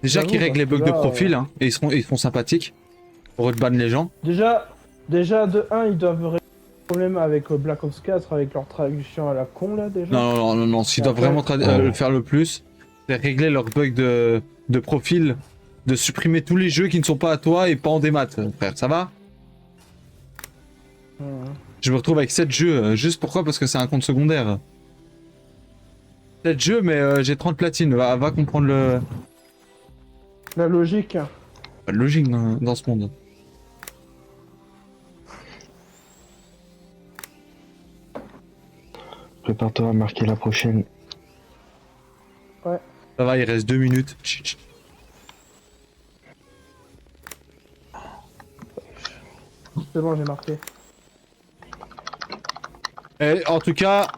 Déjà J'avoue, qu'ils règlent les bugs parce de que là, profil, hein, et ils font sympathiques. Pour ban les gens. Déjà, de 1, ils doivent régler le problème avec Black Ops 4, avec leur traduction à la con, là, déjà. Non. Ce qu'ils doivent Après, vraiment faire le plus, c'est régler leurs bugs de profil, de supprimer tous les jeux qui ne sont pas à toi et pas en démat, frère. Ça va? Mhm. Je me retrouve avec 7 jeux, juste pourquoi? Parce que c'est un compte secondaire. 7 jeux, mais j'ai 30 platines. Va comprendre La logique. Pas de logique dans ce monde. Prépare-toi à marquer la prochaine. Ouais. Ça va, il reste 2 minutes. Chut, chut. C'est bon, j'ai marqué. Et en tout cas,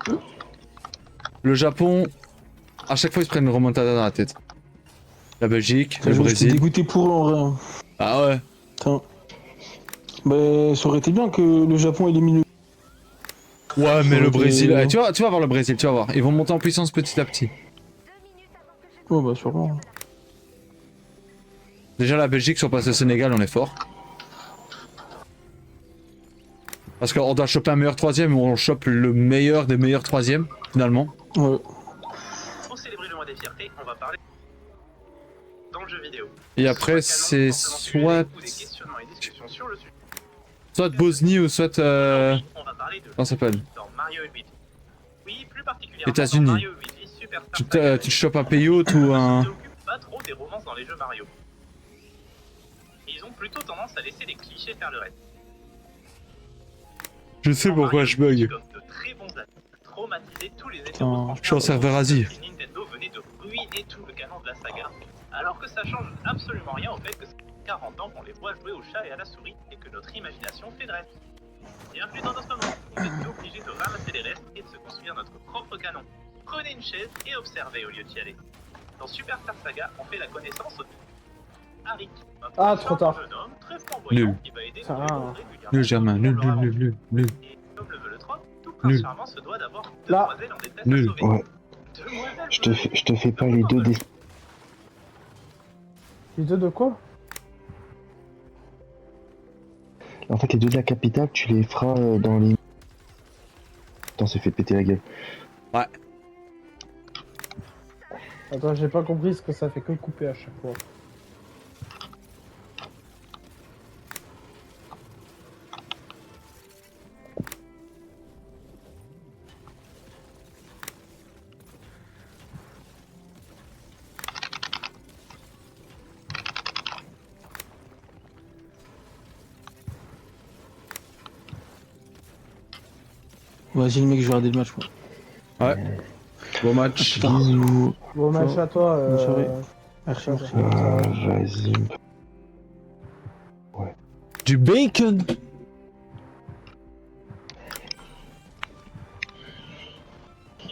le Japon, à chaque fois ils se prennent une remontada dans la tête. La Belgique, le Je suis Brésil. dégoûté pour eux, en vrai. Ah ouais. Putain. Bah, ça aurait été bien que le Japon élimine. Ouais, mais le Ok. Brésil. Tu vas voir le Brésil, tu vas voir. Ils vont monter en puissance petit à petit. Ouais, bah, sûrement. Déjà, la Belgique, sur passe au Sénégal, on est fort. Parce qu'on doit choper un meilleur troisième ou on chope le meilleur des meilleurs troisièmes, finalement. Ouais. Pour célébrer le mois des fiertés, on va parler dans le jeu vidéo. Et après, c'est soit Bosnie ou soit. Comment ça s'appelle? Dans Mario et Luigi. Oui, plus particulièrement États-Unis. dans Mario et Luigi Superstar Tu chopes un payout ou un. Ils ne s'occupent pas trop des romances dans les jeux Mario. Ils ont plutôt tendance à laisser les clichés faire le reste. Je sais pourquoi je bug. De très bons amis, traumatiser tous les hétéros. Je suis en serveur Asie. Nintendo venait de ruiner tout le canon de la saga, alors que ça change absolument rien au fait que c'est 40 ans qu'on les voit jouer au chat et à la souris et que notre imagination fait de rêve. Bienvenue dans notre monde. Vous êtes obligés de ramasser les restes et de se construire notre propre canon. Prenez une chaise et observez au lieu de chialer. Dans Super Star Saga, on fait la connaissance de Arik, Ah, trop tard. jeune homme très flamboyant Nul. qui va aider Ça nos va. héros régulièrement. Nul, Germain, nul, nul, nul, nul, nul. Et comme le veut le trope, tout prince Nul. charmant se doit d'avoir deux Là. demoiselles en détresse Nul. à sauver. Ouais, Demoiselles je te fais pas les deux des... Les deux de quoi? En fait, les deux de la capitale, tu les feras dans les... Putain, c'est fait péter la gueule. Attends, j'ai pas compris ce que ça fait que couper à chaque fois. Vas-y, le mec, je vais regarder le match, moi. Ouais. Bon match. Bisous. Bon match à toi. Bonne soirée. Merci, merci. Vas-y. Du bacon.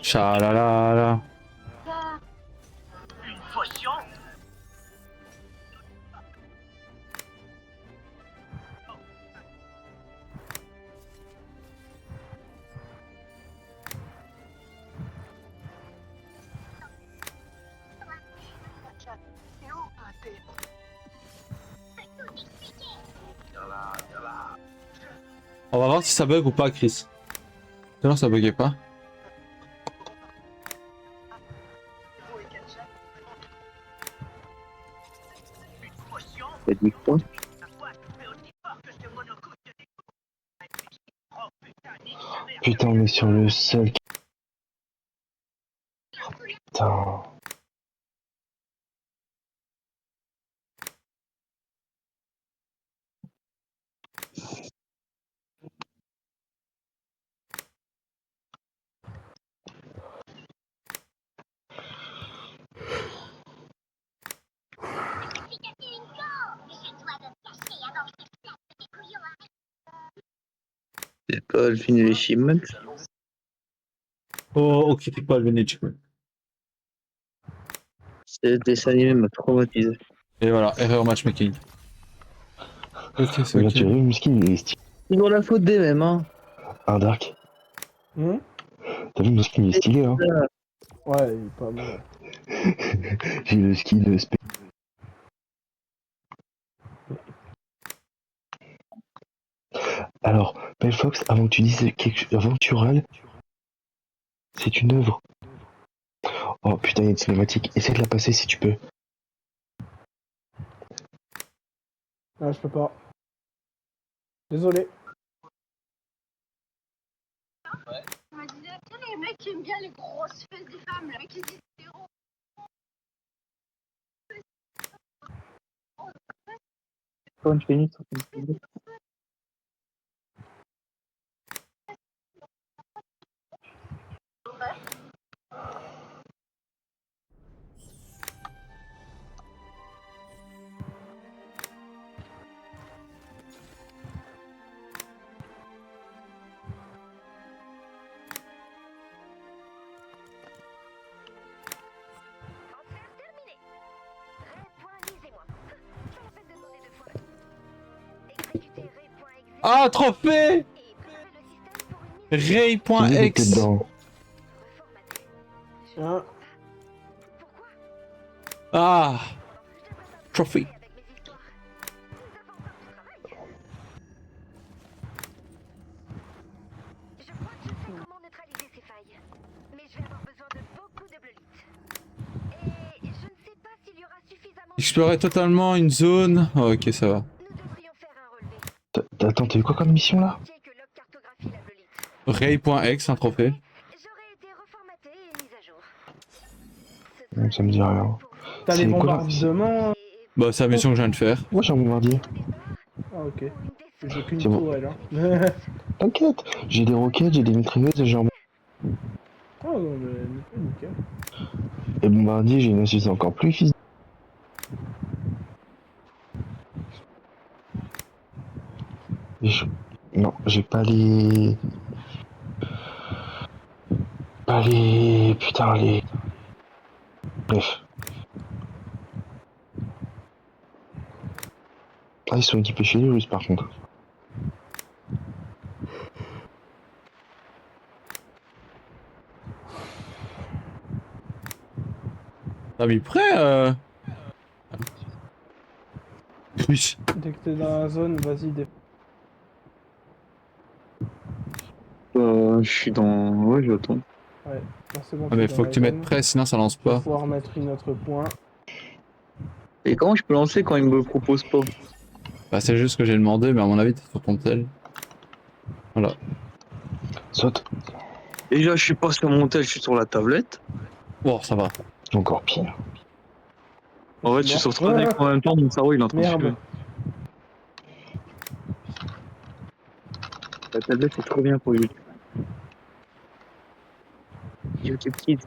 Chalalala. Une potion. On va voir si ça bug ou pas, Chris. Non, ça buguait pas. T'as dit quoi? Putain, on est sur le seul... Putain... C'est pas Alvin et les Chipmunks. Oh, critique pas le Venedig. Ce dessin animé m'a traumatisé. Et voilà, erreur matchmaking. Ok, c'est Regarde, tu as ok. vu, Muskin, il est stylé. Toujours la faute des mêmes, hein. Un Dark. Hmm. T'as vu, Muskin, il est stylé, hein. Ouais, il est pas mal. J'ai le ski de spé... Alors, Pelfox, avant que tu dises quelque chose, avant que tu râles, c'est une œuvre. Oh putain, il y a une cinématique. Essaie de la passer si tu peux. Ah, je peux pas. Désolé. On me disait, les mecs qui aiment bien les grosses fesses des femmes, là, qui disent héros. Quand une minute, Ah, trophée Ray.x. dedans. Hein. Ah, trophy. Explorer totalement une zone. Oh, ok, ça va. Attends, t'as eu quoi comme mission là? Ray.x, un trophée. Ça me dit rien. T'as les C'est quoi, bombardements. Bah, c'est la mission que je viens de faire. Moi j'ai un bombardier. Ah, ok. J'ai qu'une C'est bon. tourelle, hein. T'inquiète, j'ai des roquettes, j'ai des mitrailleuses et j'ai un... Oh, non, mais nickel. Et bombardier, j'ai une astuce encore plus fils. Non, j'ai pas les... Pas les... Putain, les... Bref. Ah, ils sont équipés chez les Russes, par contre. T'as mis prêt Oui. Dès que t'es dans la zone, vas-y, Je suis dans... Ouais, j'attends. Ouais, non, c'est bon. Ah mais faut que tu mettes prêt, sinon ça lance Tu vas pas. pouvoir mettre une autre point. Et comment je peux lancer quand il me propose pas? Bah c'est juste que j'ai demandé, mais à mon avis t'es sur ton tel. Voilà. Saute. Et là, je suis pas sur mon tel, je suis sur la tablette. Bon, ça va. Encore pire. En fait, je suis sur 3 écrans en même temps, mon cerveau il est en train de Merde. suivre. La tablette c'est trop bien pour YouTube. YouTube Kids.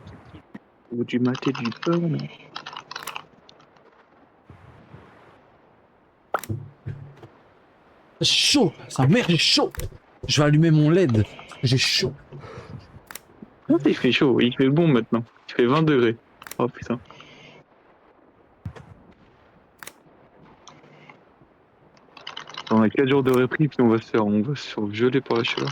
Ou du maté du porn. Chaud, sa mère j'ai chaud. Je vais allumer mon LED. J'ai chaud. Il fait chaud, il fait bon maintenant. Il fait 20 degrés. Oh putain. On a 4 jours de repris puis on va se faire geler par la chaleur.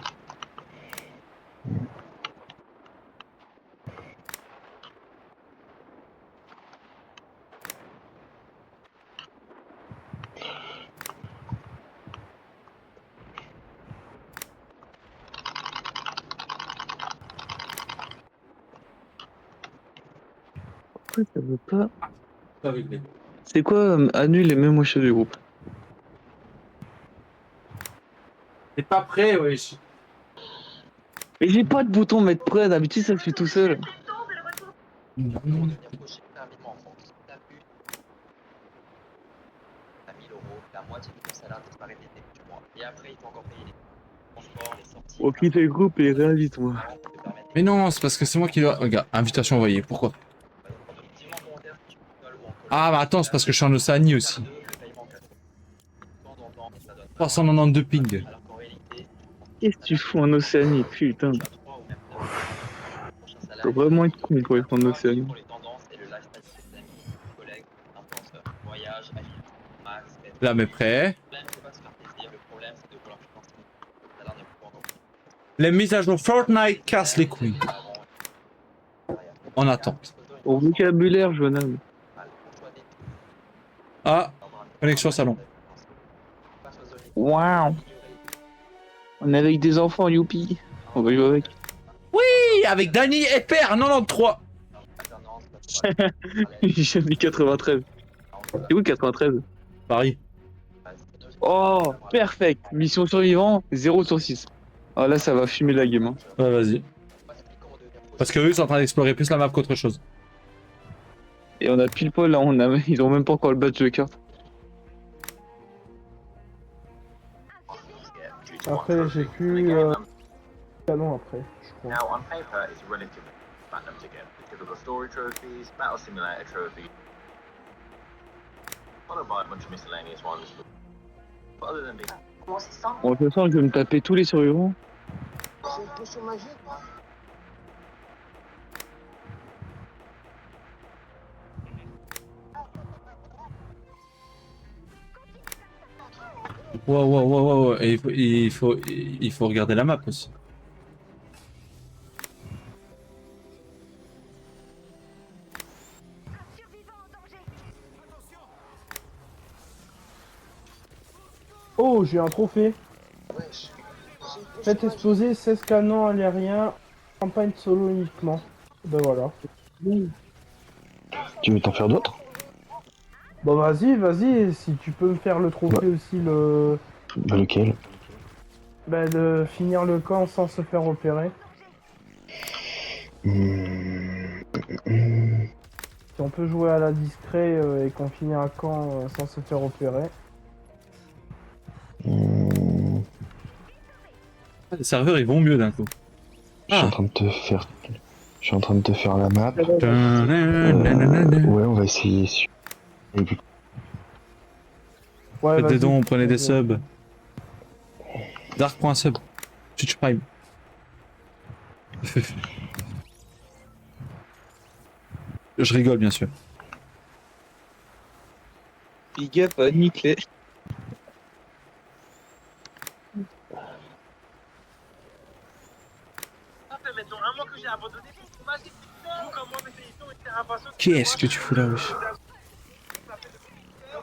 Pourquoi ça veut pas? C'est quoi annule et mets-moi chez du groupe? T'es pas prêt, wesh. Mais j'ai pas de bouton mettre prêt, d'habitude ça le fait tout seul. Au quitter le groupe et réinvite-moi. Mais non, c'est parce que c'est moi qui dois... Regarde, invitation envoyée, pourquoi? Ah bah attends, c'est parce que je suis en Océanie aussi. 392 ping. Qu'est-ce que tu fous en Océanie, putain? Faut vraiment être con pour être en Océanie. Là, mais prêt. Les mises à jour Fortnite cassent les couilles. En attente. Au vocabulaire, joignable. Ah, connexion salon. Waouh! On est avec des enfants, youpi! On va jouer avec. Oui, avec Danny et Père 93. J'ai mis 93. C'est où 93? Paris. Oh, perfect! Mission survivant, 0 sur 6. Ah là, ça va fumer la game. Hein. Ouais, vas-y. Parce que eux, ils sont en train d'explorer plus la map qu'autre chose. Et on a pile poil là, ils ont même pas encore le badge de carte. Après, j'ai plus canon après, je crois. Now, on paper, it's relatively random to get. Typical story trophies, battle simulator trophies, followed by a bunch of miscellaneous ones. But other than these, Comment c'est ça? Bon, de toute façon, je vais me taper tous les survivants. C'est une potion magique, quoi. Wow. Et il faut regarder la map aussi. Oh, j'ai un trophée. Faites exploser 16 canons aériens, campagne solo uniquement. Ben voilà. Tu veux t'en faire d'autres? Bon vas-y, si tu peux me faire le trophée aussi, le... Bah lequel? Bah de finir le camp sans se faire opérer. Si on peut jouer à la discret et qu'on finit un camp sans se faire opérer. Les serveurs ils vont mieux d'un coup. Je suis en train de te faire la map. Ouais, on va essayer. Ouais, faites des dons, prenez des subs. Dark.sub. Twitch Prime. Je rigole bien sûr. Big up à Niclé. Ça fait maintenant un mois que j'ai abandonné mon fromage. Vous, comme moi, mes éditions étaient impatients. Qu'est-ce que tu fous là, wesh? Comme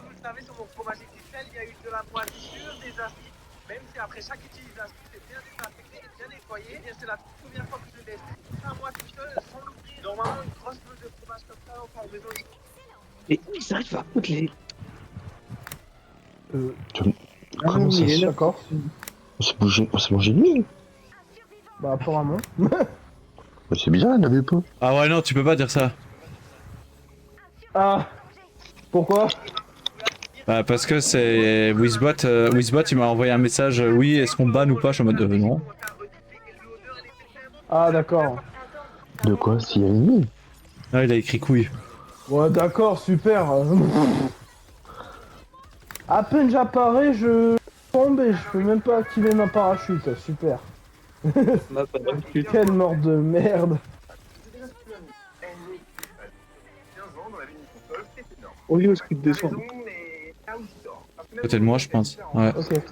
vous le savez, sur mon fromage XXL, il y a eu de la moisissure, des acides. Même si après chaque utilisation, c'est bien désinfecté et bien nettoyé, et c'est la première fois que je laisse un mois tout seul sans l'ouvrir. Normalement, une grosse boule de fromage comme ça, on fait en maison. Et où ils arrivent à foutre les. Comment ça se... D'accord. On s'est mangé une mine. Bah apparemment. C'est bizarre, il n'avait pas. Ah ouais non, tu peux pas dire ça. Ah. Pourquoi? Bah parce que c'est Wizbot, Wizbot il m'a envoyé un message, oui est-ce qu'on banne ou pas, je suis en mode non. Ah d'accord. De quoi? S'il y a une mine? Ah il a écrit couille. Ouais d'accord, super. À peine j'apparais, je tombe et je peux même pas activer ma parachute, super. Quelle mort de merde. Oh yo, ce qui descend. Côté de moi je pense. Ouais. Ok. Et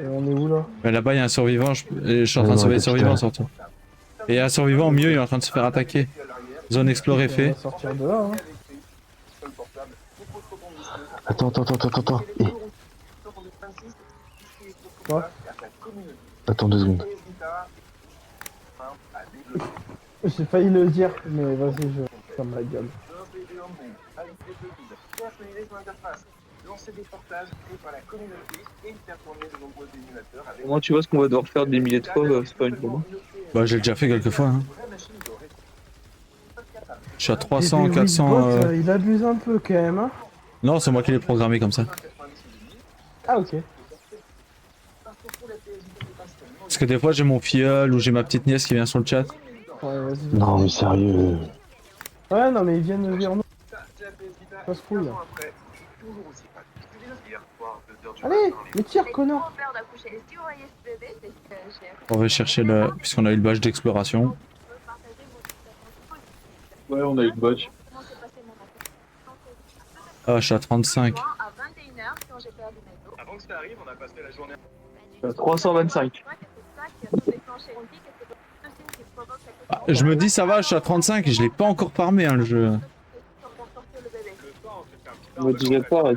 on est où là? Mais là-bas il y a un survivant, je suis en train de sauver les survivants surtout. Et un survivant au milieu il est en train de se faire attaquer. Zone explorée On fait. va sortir de là, hein. Attends. Eh. Quoi? Attends 2 secondes. J'ai failli le dire, mais vas-y, je ferme la gueule. Moi, tu vois ce qu'on va devoir faire des milliers de fois, c'est pas une problème. Bah j'ai déjà fait quelques fois. Hein. Je suis à 300, Et puis, 400... Wizbot, il abuse un peu quand même, hein. Non c'est moi qui l'ai programmé comme ça. Ah ok. Parce que des fois j'ai mon filleul ou j'ai ma petite nièce qui vient sur le chat. Ouais, vas-y. Non mais sérieux. Ouais, non, mais ils viennent vers nous. Passe couille. Allez, mais tire, connard. On va chercher le... puisqu'on a eu le badge d'exploration. Ouais, on a eu le badge. Ah je suis à 35. Avant que ça arrive, on a passé la journée. 325. Ah, je me dis ça va, je suis à 35 et je l'ai pas encore farmé hein, le jeu. Je me disais pas, ouais.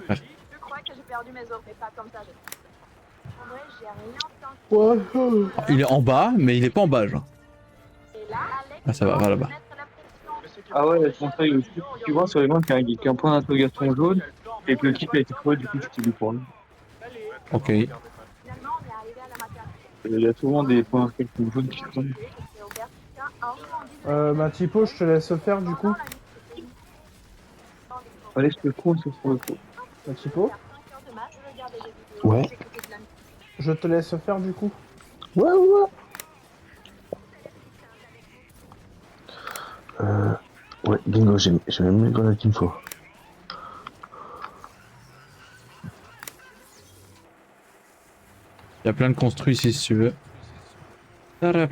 Je crois que j'ai perdu mes os, mais pas comme ça. En vrai, j'ai rien entendu. Ouais. Il est en bas, mais il est pas en bas genre. Et là, Ah ça va, va là-bas. Ah ouais, je conseille aussi. Tu vois sur les mains qu'il y a un point d'interrogation jaune et que le type a été trouvé, du coup, tu dis pour lui. Ok. finalement, on est arrivé à la maternité. Il y a souvent des points d'interrogation jaunes qui sont. Ma typo, je te laisse faire du coup. Allez, je te compte sur le coup. Ma typo, Ouais. je te laisse faire du coup. Ouais. Ouais, bingo, j'ai même mis dans la qu'il me faut. Il y a plein de construits ici si tu veux. Je suis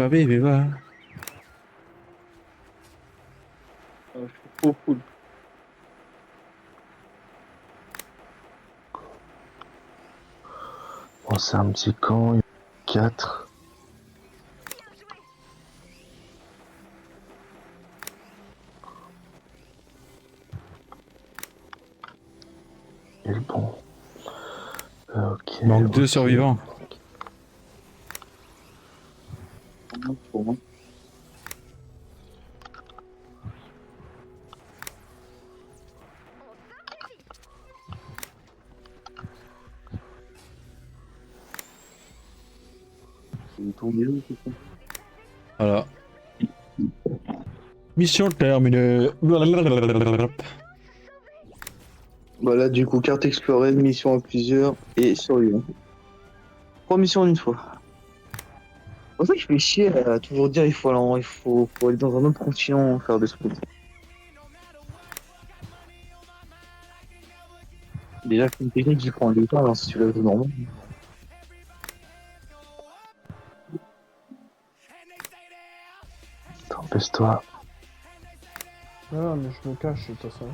trop cool. Bon, c'est un petit camp, 4. Et le bon. Ok. Il manque 2 survivants. Pour moi. Voilà. Mission terminée. Voilà, du coup, carte explorée, mission à plusieurs et survivant. 3 missions en une fois. C'est pour ça que je fais chier à toujours dire il faut aller dans un autre continent faire des trucs. Déjà, c'est une technique qui prend du temps, alors si tu la joues normal. Attends, baisse-toi. Non, mais je me cache de toute façon.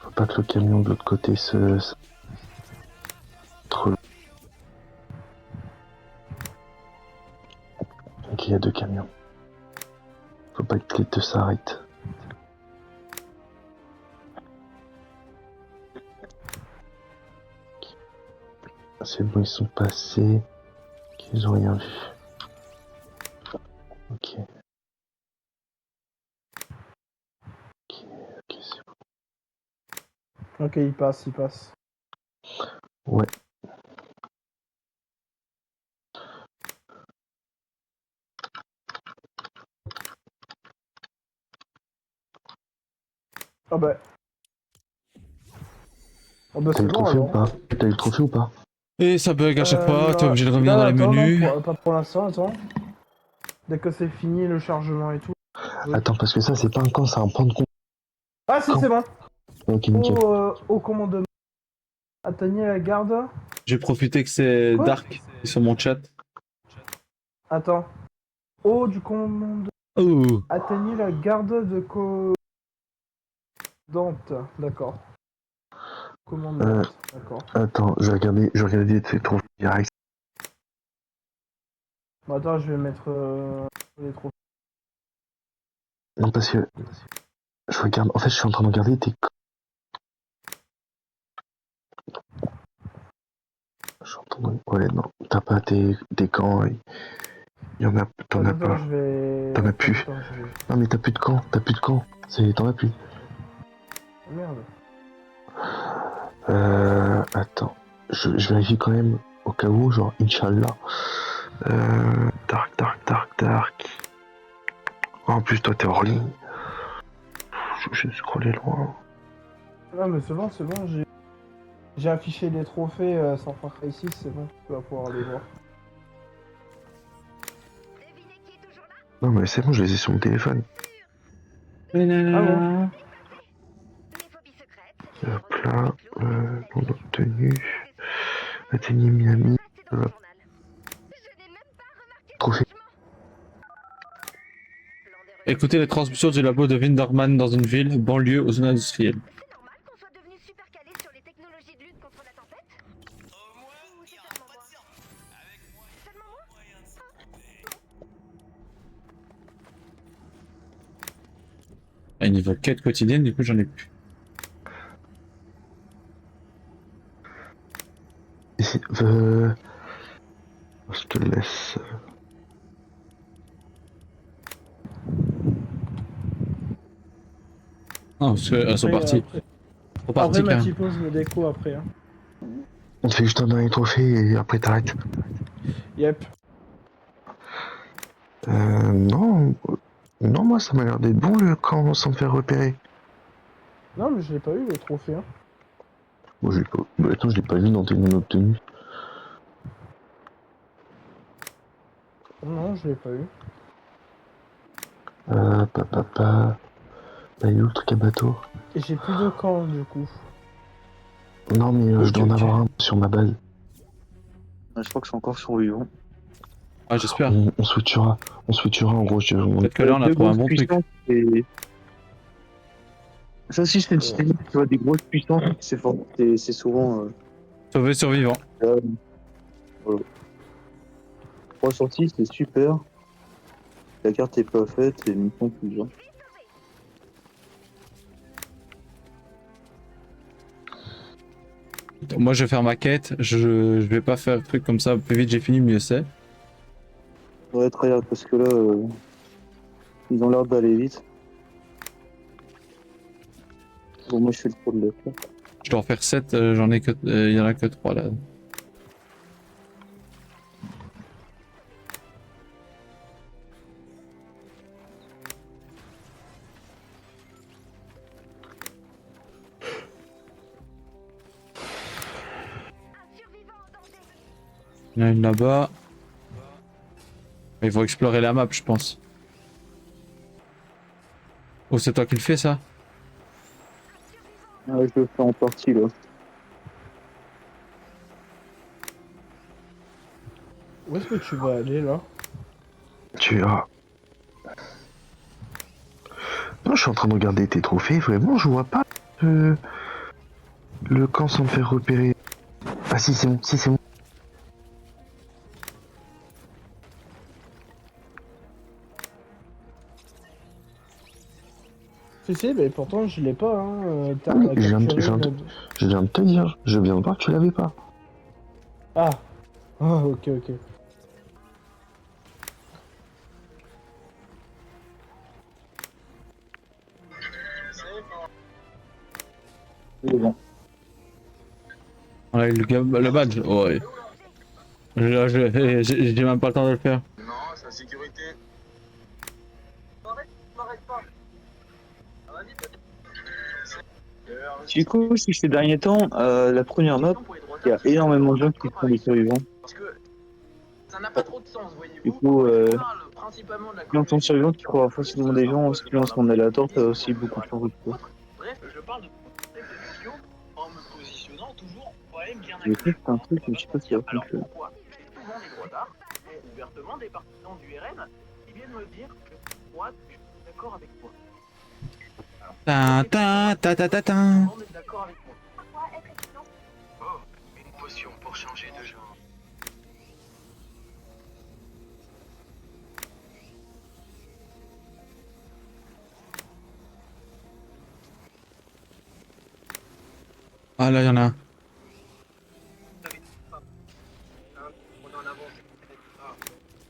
Faut pas que le camion de l'autre côté se... Trop... Ok, il y a 2 camions. Faut pas que les 2 s'arrêtent. C'est bon, ils sont passés. Ok, ils ont rien vu. Ok. Ok, c'est bon. Ok, il passe. Ouais. Ah bah. Oh bah T'as eu c'est le bon trophée ou alors. pas? T'as eu le trophée ou pas? Et ça bug à chaque fois, t'es obligé de revenir là, dans les attends, menus. non, pas pour l'instant, attends. Dès que c'est fini le chargement et tout. Attends, parce que ça, c'est pas un camp, c'est un point de compte. Ah si, c'est bon. Ok, nickel. Au commandement. Atteignez la garde. J'ai profité que c'est Quoi Dark sur mon chat. Attends. Haut du commandement. Oh. Atteignez la garde de Dante. D'accord. Commandant. D'accord. Attends, je vais regarder tes trophées direct. Bon, attends, je vais mettre les trophées. Non, parce que je regarde. En fait, je suis en train de regarder tes. Je suis en train de... Ouais, non, t'as pas tes camps. Il y en a. T'en as pas. Je vais... T'en as plus. Attends, je vais... Non, mais t'as plus de camp. T'as plus de camp. T'en as plus. Oh, merde. Attends. Je vérifie quand même. Au cas où, genre, Inch'Allah. Dark. Oh, en plus, toi, t'es hors ligne. Je vais scroller loin. Non, mais c'est bon, j'ai affiché les trophées sans Far Cry 6, c'est bon, tu vas pouvoir les voir. Non, mais c'est bon, je les ai sur mon téléphone. Ah bon? Hop là, on a obtenu. Atteignez Miami. Trophée. Écoutez les transmissions du labo de Winderman dans une ville, banlieue aux zones industrielles. Et niveau quête quotidienne, du coup j'en ai plus. Je te laisse. Ah, parce qu'elles sont parties. Après ma typo, je me déco après. Hein. On te fait juste un dernier trophée et après t'arrêtes. Yep. Non. Non, moi ça m'a l'air d'être bon le camp sans me faire repérer. Non, mais je l'ai pas eu le trophée. Hein. Bon, je l'ai pas. Bah, attends, je l'ai pas vu dans tes non obtenus. Non, je l'ai pas eu. Bah, il est où le truc à bateau? Et j'ai plus de camp du coup. Non, mais je dois en avoir un sur ma base. Je crois que je suis encore survivant. Ah, j'espère. On switchera en gros. Peut-être que là on a trouvé un bon truc. Et... Ça aussi, c'est une petite technique, tu vois, des grosses puissances, c'est fort. C'est souvent. Sauver survivant. Voilà. 3 sorties, c'est super. La carte est pas faite et mission plus. Hein. Moi je vais faire ma quête, je vais pas faire un truc comme ça, plus vite j'ai fini mieux c'est. Ouais, tryhard, parce que là, ils ont l'air d'aller vite. Bon, moi je suis le pro de l'être. Je dois en faire 7, j'en ai que. Il y en a que 3 là. Il y en a une là-bas. Ils vont explorer la map, je pense. Oh, c'est toi qui le fais ça? Ouais, je le fais en partie là. Où est-ce que tu vas aller là? Tu as. Non, je suis en train de regarder tes trophées, vraiment, je vois pas le camp sans me faire repérer. Ah si, c'est bon, si, c'est bon. Si, mais pourtant je l'ai pas, hein. T'as Oui, je viens capturé une- de te dire, je viens de voir que tu l'avais pas. Ah. Ah, ok, ok. C'est bon. On a eu le badge. Oh, ouais. Là, j'ai même pas le temps de le faire. Non, c'est la sécurité. M'arrête pas. Ah, vas-y, peut-être. Du coup, si ces derniers temps, la première map, il y a énormément de gens qui font des survivants. Parce que ça n'a pas trop de sens, voyez-vous. Du coup, On parle principalement de la quand on survivant, tu crois facilement des gens, si tu lances en aléatoire, t'as aussi beaucoup de chance de trouver. Bref, je parle de concept de vidéo en me positionnant toujours pour aller bien Je sais que c'est un truc, mais je sais pas s'il y a Alors plus. pourquoi j'ai souvent des droitards, et ouvertement des partisans du RN qui viennent me dire que moi, je suis d'accord avec toi. Ta ta ta ta ta ta. On est d'accord avec moi. Oh, une potion pour changer de genre. Ah là, il y en a un. On en avance.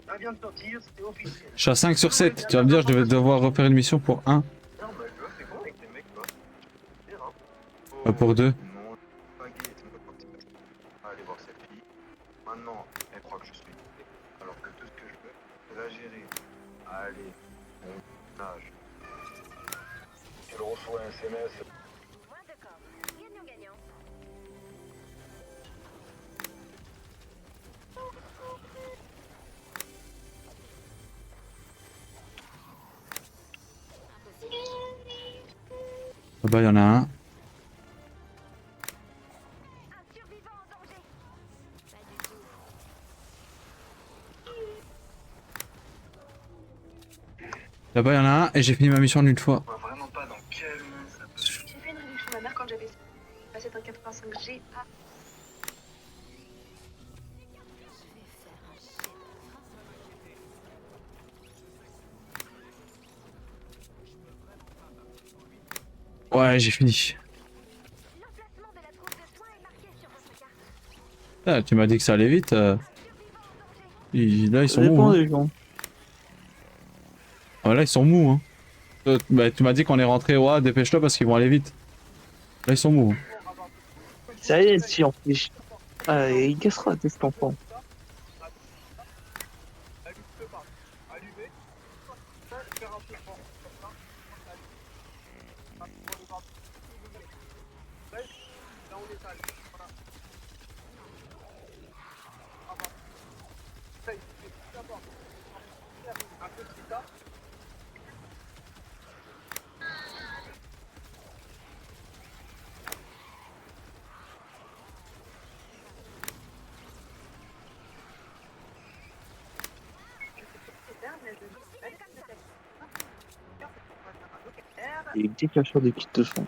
Ça vient de sortir, c'était officiel. Je suis à 5 sur 7. Tu vas me dire, je devais devoir refaire une mission pour 1. Non, bah, c'est bon avec les mecs, quoi. C'est rare. Pour 2. Non, pas gay, c'est pas parti. Allez voir cette fille. Maintenant, elle croit que je suis. Alors que tout ce que je veux, c'est la gérer. Allez, on nage. Elle reçoit un SMS. Là-bas, il y en a un. Là-bas, il y en a un et j'ai fini ma mission en une fois. Je vois vraiment pas dans quel monde ça peut. J'ai fait une réduction de ma mère quand j'avais passé d'un 85G à... Ouais, j'ai fini. Ah, tu m'as dit que ça allait vite. Là, ils sont Ça dépend mous. Hein. des gens. Ah, là, ils sont mous. Hein. Bah, tu m'as dit qu'on est rentré. Ouais, dépêche-toi parce qu'ils vont aller vite. Là, ils sont mous. Hein. Ça y est, si on fait. Ah, il cassera, cet enfant. Il y a des petits cacheurs de kits de son.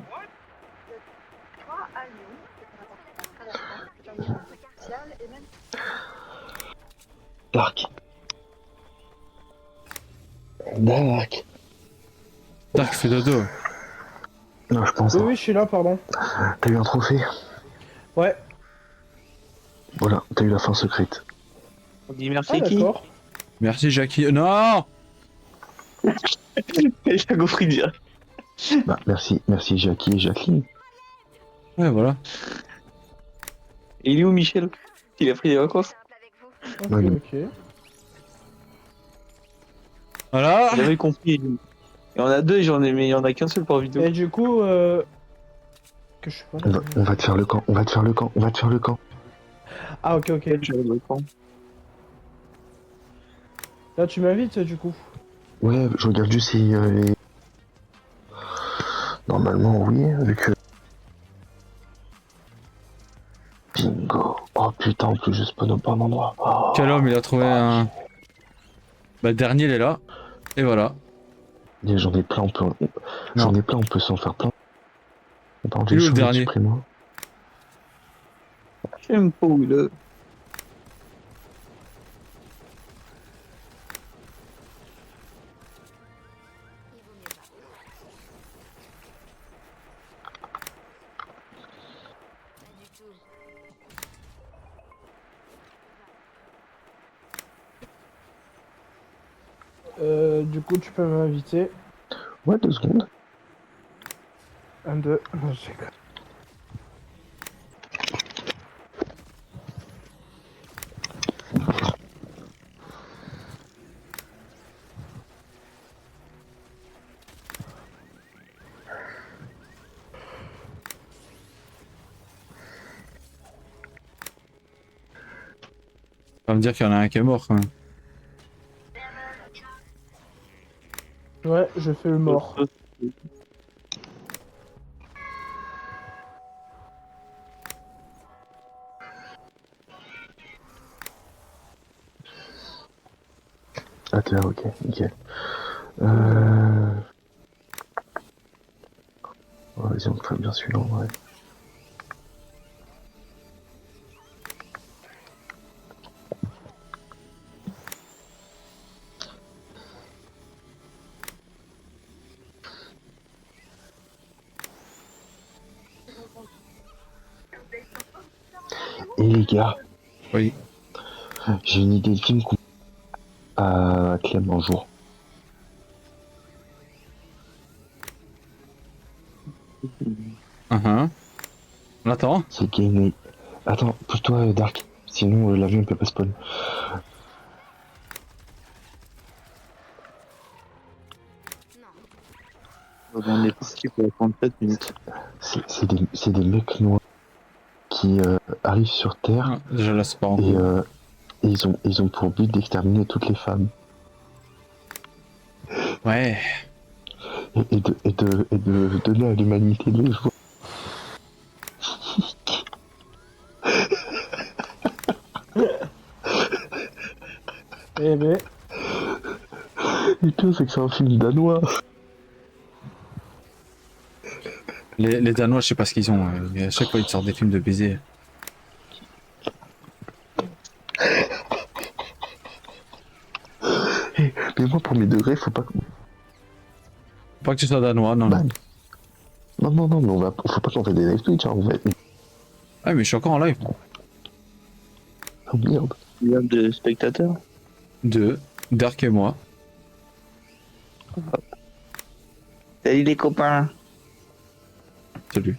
Dark. Dark. Dark fait dodo. Non, je pense. Oui, oui, je suis là, pardon. T'as eu un trophée? Ouais. Voilà, t'as eu la fin secrète. On dit merci Ah, qui? d'accord. Merci, Jackie. Non! Il a compris dire. Bah, merci Jackie et Jacqueline. Ouais, voilà. Et il est où Michel? Il a pris des vacances? Ok, Ouais, ok. Voilà. J'avais compris. Il y en a deux, j'en ai, mais il y en a qu'un seul par vidéo. Et du coup, que je suis pas là. On va te faire le camp, on va te faire le camp, on va te faire le camp. Ah, ok, ok. Là, tu m'invites, du coup. Ouais, je regarde juste si les... Normalement, oui, vu que. Bingo. Oh putain, en plus, je spawn au bon endroit. Oh. Quel homme, il a trouvé un... Bah, le dernier, il est là. Et voilà. J'en ai plein, on peut s'en faire plein. Attends, Il est où j'ai le dernier? supprime-moi. J'aime pas où il est. Du coup, tu peux m'inviter. Ouais, 2 secondes. 1, 2, non, je déconne. Ça va me dire qu'il y en a un qui est mort quand même. Ouais, je fais le mort. Ah, t'es là, ok, nickel. Oh, vas-y, on ferait bien celui-là, ouais. Et les gars. Oui. J'ai une idée de film à Clem un jour. On attend. C'est Game. Attends, pousse-toi, Dark. Sinon, l'avion ne peut pas spawn. On est parti pour 37 minutes. C'est des mecs noirs qui arrivent sur Terre. Ah, déjà là, c'est pas en et, cours. et ils ont pour but d'exterminer toutes les femmes. Ouais. Et de donner à l'humanité le joie. Eh ben. Le pire, c'est que c'est un film danois. Les Danois, je sais pas ce qu'ils ont. À chaque fois, ils te sortent des films de baiser. Mais moi, pour mes degrés, faut pas que. Faut pas que tu sois danois, non. Bah, non, mais faut pas qu'on fasse des live Twitch, hein, on va être. Ah, mais je suis encore en live. Oh merde. Combien de spectateurs? 2. Dark et moi. Salut les copains. Salut.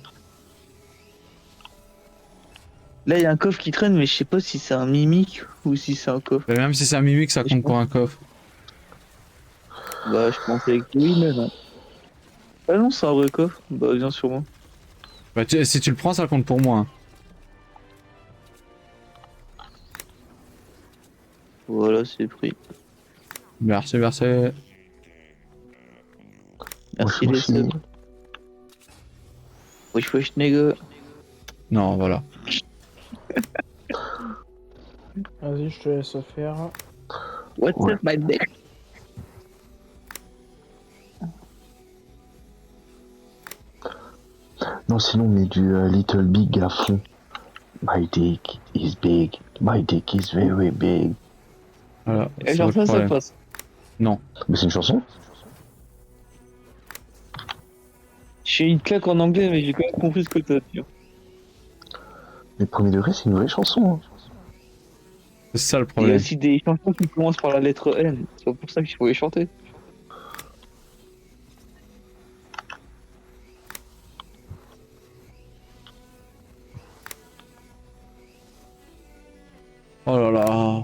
Là, il y a un coffre qui traîne, mais je sais pas si c'est un mimique ou si c'est un coffre. Mais même si c'est un mimique, ça compte pour un coffre. Bah, je pensais que oui, mais non. Ah non, c'est un vrai coffre. Bah, viens sur moi. Bah, si tu le prends, ça compte pour moi. Hein. Voilà, c'est pris. Merci. Merci les subs. Wesh nigga. Non, voilà. Vas-y, je te laisse faire. What's up, my dick? Non, sinon, mais du Little Big à fond. My dick is big. My dick is very big. Voilà. Et genre ça passe. Non. Mais c'est une chanson? J'ai une claque en anglais, mais j'ai quand même compris ce que t'as dit. Mais premier degré, c'est une vraie chanson. Hein. C'est ça le Il y a problème. aussi des chansons qui commencent par la lettre N. C'est pas pour ça qu'il faut les chanter. Oh là là.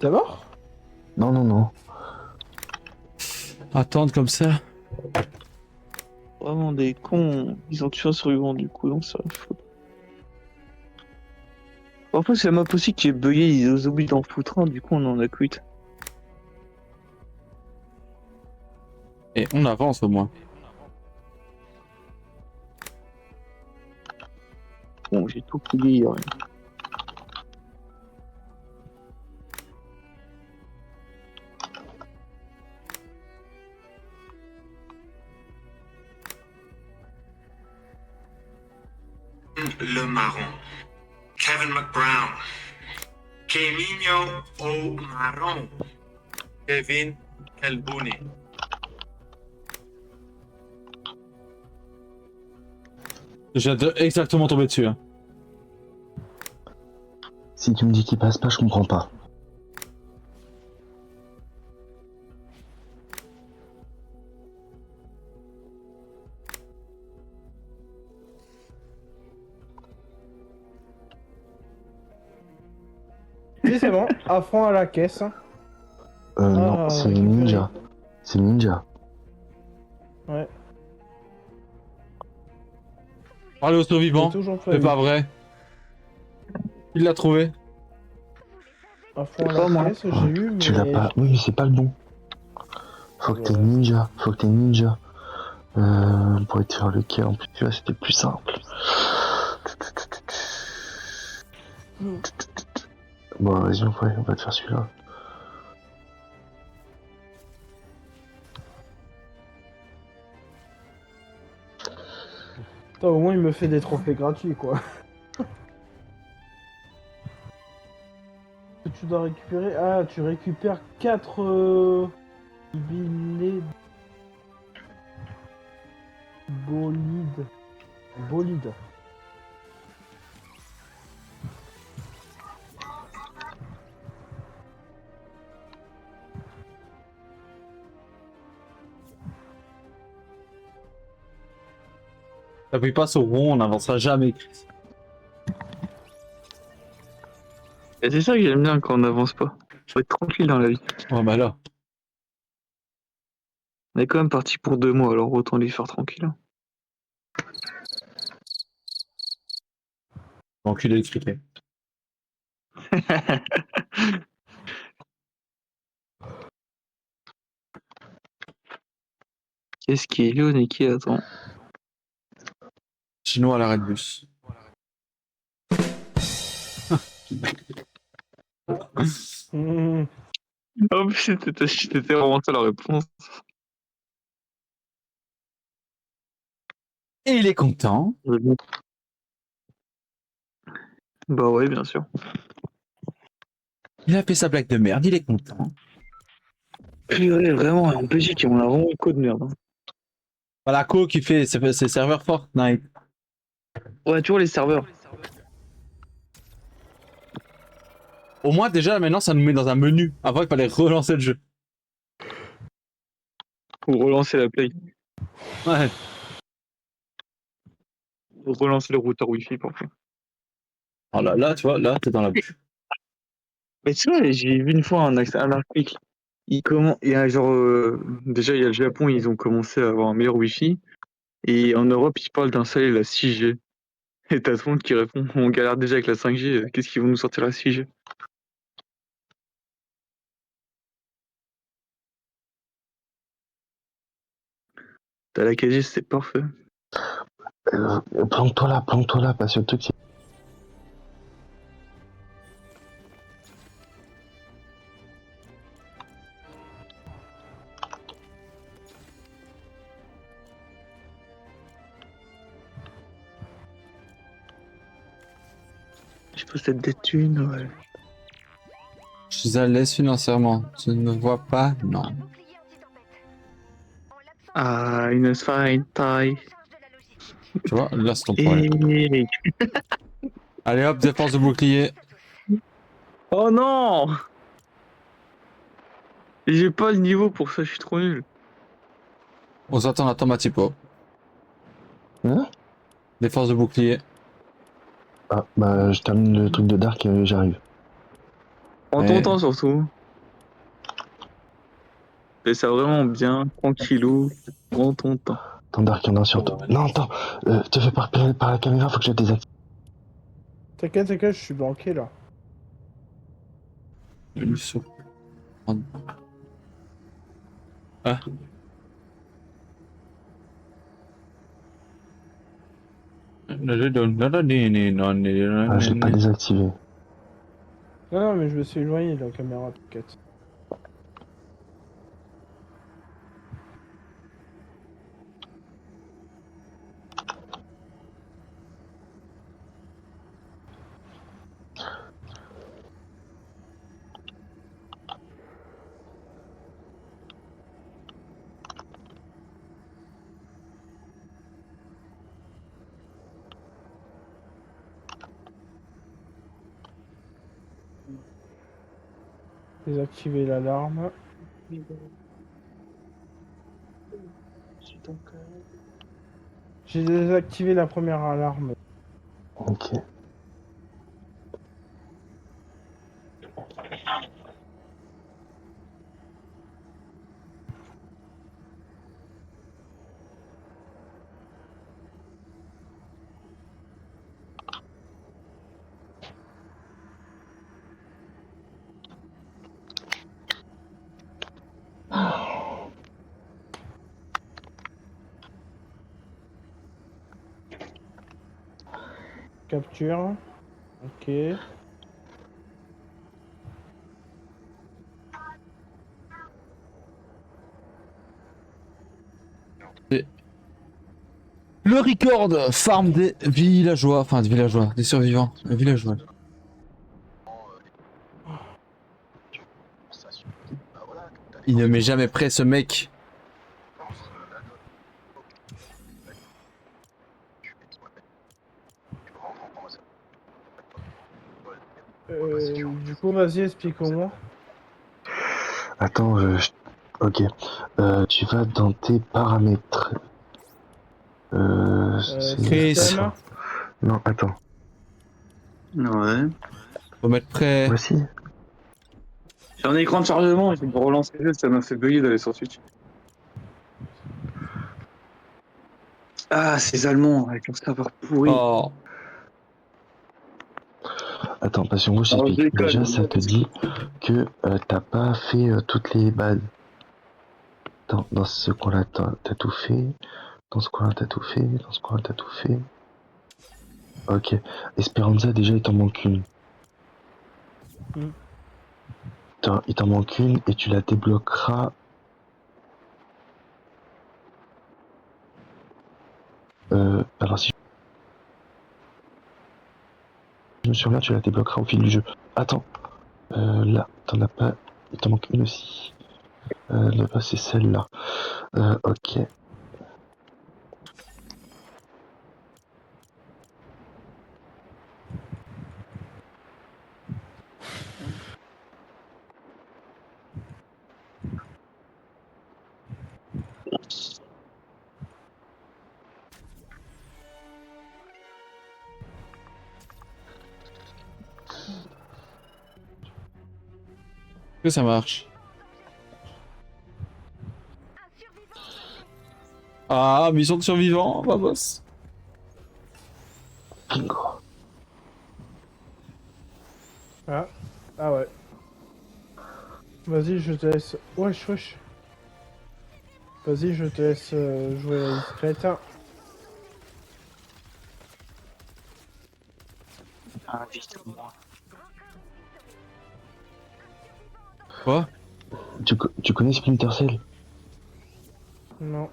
T'es mort? Non. Attendre comme ça. Vraiment des cons. Ils ont tué un survivant du coup, donc ça fout. Parfois c'est la map aussi qui est buggée, ils ont oublié d'en foutre un, du coup on en a quitté. Et on avance au moins. Bon, j'ai tout plié. Ouais. Le marron. Kevin McBrown. Keminho au marron. Kevin Kelbouni. J'ai exactement tombé dessus. Hein. Si tu me dis qu'il passe pas, je comprends pas. Oui, c'est bon, à fond à la caisse. Non, c'est Ninja. C'est Ninja. Ouais. Parlez au survivant. C'est pas vrai. Il l'a trouvé. À fond à la caisse, j'ai eu, mais... Tu l'as pas. Oui, mais c'est pas le bon. Faut que t'aies Ninja. Faut que t'aies Ninja. On pourrait te faire lequel en plus, tu vois, c'était plus simple. Bon, vas-y, on va te faire celui-là. Putain, au moins il me fait des trophées gratuits, quoi. Tu dois récupérer... Ah, tu récupères 4 billets... Bolide. T'appuies pas sur rond, on n'avancera jamais, Chris. Et c'est ça que j'aime bien quand on n'avance pas. Faut être tranquille dans la vie. Ouais, bah là. On est quand même parti pour 2 mois, alors autant les faire tranquille. Enculé le friquet. Qu'est-ce qui est jaune et qui attend? Chinois à l'arrêt de bus. Oh, c'était vraiment ça la réponse. Et il est content. Bah ouais, bien sûr. Il a fait sa blague de merde, il est content. Purée, vraiment, en Belgique, on a vraiment une code de merde. Hein. Voilà, Co qui fait ses serveurs Fortnite. Ouais, tu vois les serveurs. Au moins, déjà, maintenant, ça nous met dans un menu. Avant, il fallait relancer le jeu. Ou relancer la play. Ouais. Ou relancer le routeur Wi-Fi parfois. Oh là, tu vois, là, t'es dans la bouche. Mais tu vois, j'ai vu une fois un article. Il y a genre, déjà, il y a le Japon, ils ont commencé à avoir un meilleur Wi-Fi. Et en Europe, ils parlent d'installer la 6G. Et t'as tout le monde qui répond, on galère déjà avec la 5G, qu'est-ce qu'ils vont nous sortir la 6G? T'as la 4G, c'est parfait. Planque-toi là, parce que le truc c'est... Je possède des thunes, ouais. Je suis à l'aise financièrement. Tu ne me vois pas? Non. Ah, une fine taille. Tu vois, là, c'est ton problème. Allez hop, défense de bouclier. Oh non! J'ai pas le niveau pour ça, je suis trop nul. On s'attend à Tomatipo. Hein? Défense de bouclier. Ah, bah, je termine le truc de Dark et j'arrive. Prends ton temps surtout. Fais ça vraiment bien, tranquillou. Prends ton temps. Attends, Dark, y'en a un sur toi. Non, attends, te fais pas repérer par la caméra, faut que je la désactive. T'inquiète, je suis banqué là. Ah. Ah, j'ai pas désactivé. Non, mais je me suis éloigné de la caméra, t'inquiète. Désactiver l'alarme. J'ai désactivé la première alarme. Ok. Capture. Ok. Le record farm des villageois, enfin des villageois, des survivants, villageois. Il ne met jamais prêt ce mec. Du coup, vas-y, explique-moi. Attends, ok. Tu vas dans tes paramètres. Chris. Attends. Non, attends. Ouais. Faut mettre prêt. Voici. J'ai un écran de chargement, il faut me relancer le jeu, ça m'a fait bugger d'aller sur Twitch. Ah, ces Allemands, avec leur serveur pourri. Oh. Attends, parce que moi je t'explique. Déjà, ça te dit que t'as pas fait toutes les bases. Dans ce coin-là, t'as tout fait. Dans ce coin-là, t'as tout fait. Dans ce coin-là, t'as tout fait. Ok. Esperanza, déjà, il t'en manque une. Il t'en manque une et tu la débloqueras. Alors si je me souviens, tu la débloqueras au fil du jeu. Attends. Là, t'en as pas. Il t'en manque une aussi. Là-bas, c'est celle-là. Ok. Que ça marche. Ah, mission de survivant, ma boss. Bingo. Ah ouais. Vas-y, je te laisse. Wesh. Vas-y, je te laisse jouer la discrète. Ah, vite, moi. Quoi? Tu connais Splinter Cell? Non.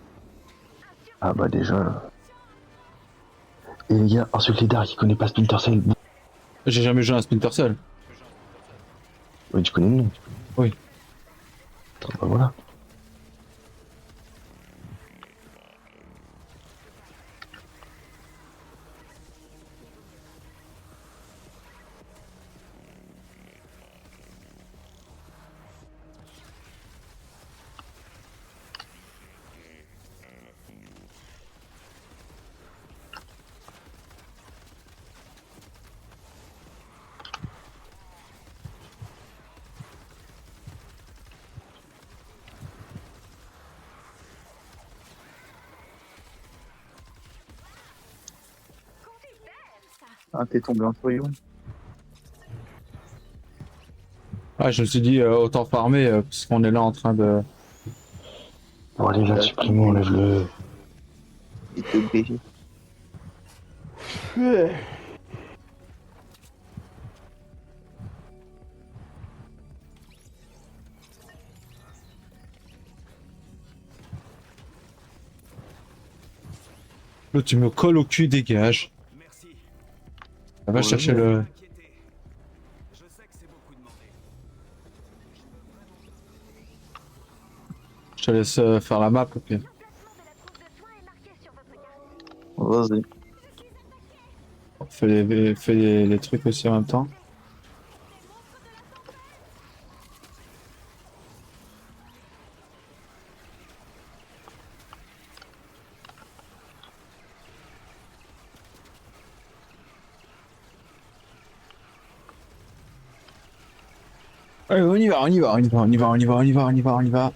Ah bah déjà là. Et les gars, insulte les dards qui connaît pas Splinter Cell. J'ai jamais joué à un Splinter Cell. Oui, tu connais le nom. Oui. Attends, bah voilà. Ah, t'es tombé en soyons. Ah, je me suis dit autant farmer parce qu'on est là en train de. Bon allez là, supprime, enlève-le. Il te oblige. Ouais. Là, tu me colles au cul, dégage. On va chercher le... Je te laisse faire la map, ok. Vas-y. Fais les trucs aussi en même temps. Allez, on y va, on y va, on y va, on y va, on y va, on y va, on y va, on y va.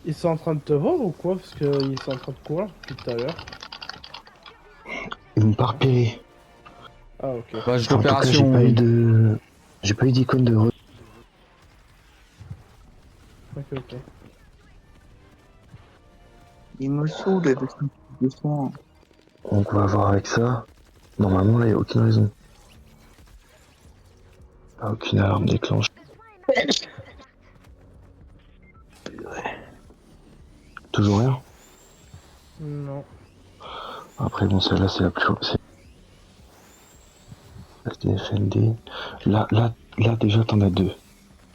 Ils sont en train de te vendre ou quoi? Parce qu'ils sont en train de courir depuis tout à l'heure. Ils m'ont pas repéré. Ah ok. Bah, En tout cas, j'ai pas eu de... J'ai pas eu d'icône de... Ok. Il me saoule avec le son. Donc on va voir avec ça. Normalement, là, il n'y a aucune raison. Ah, aucune alarme déclenche. Toujours rien. Non. Après, bon, celle-là, c'est la plus... C'est FND. Là, déjà, t'en as deux.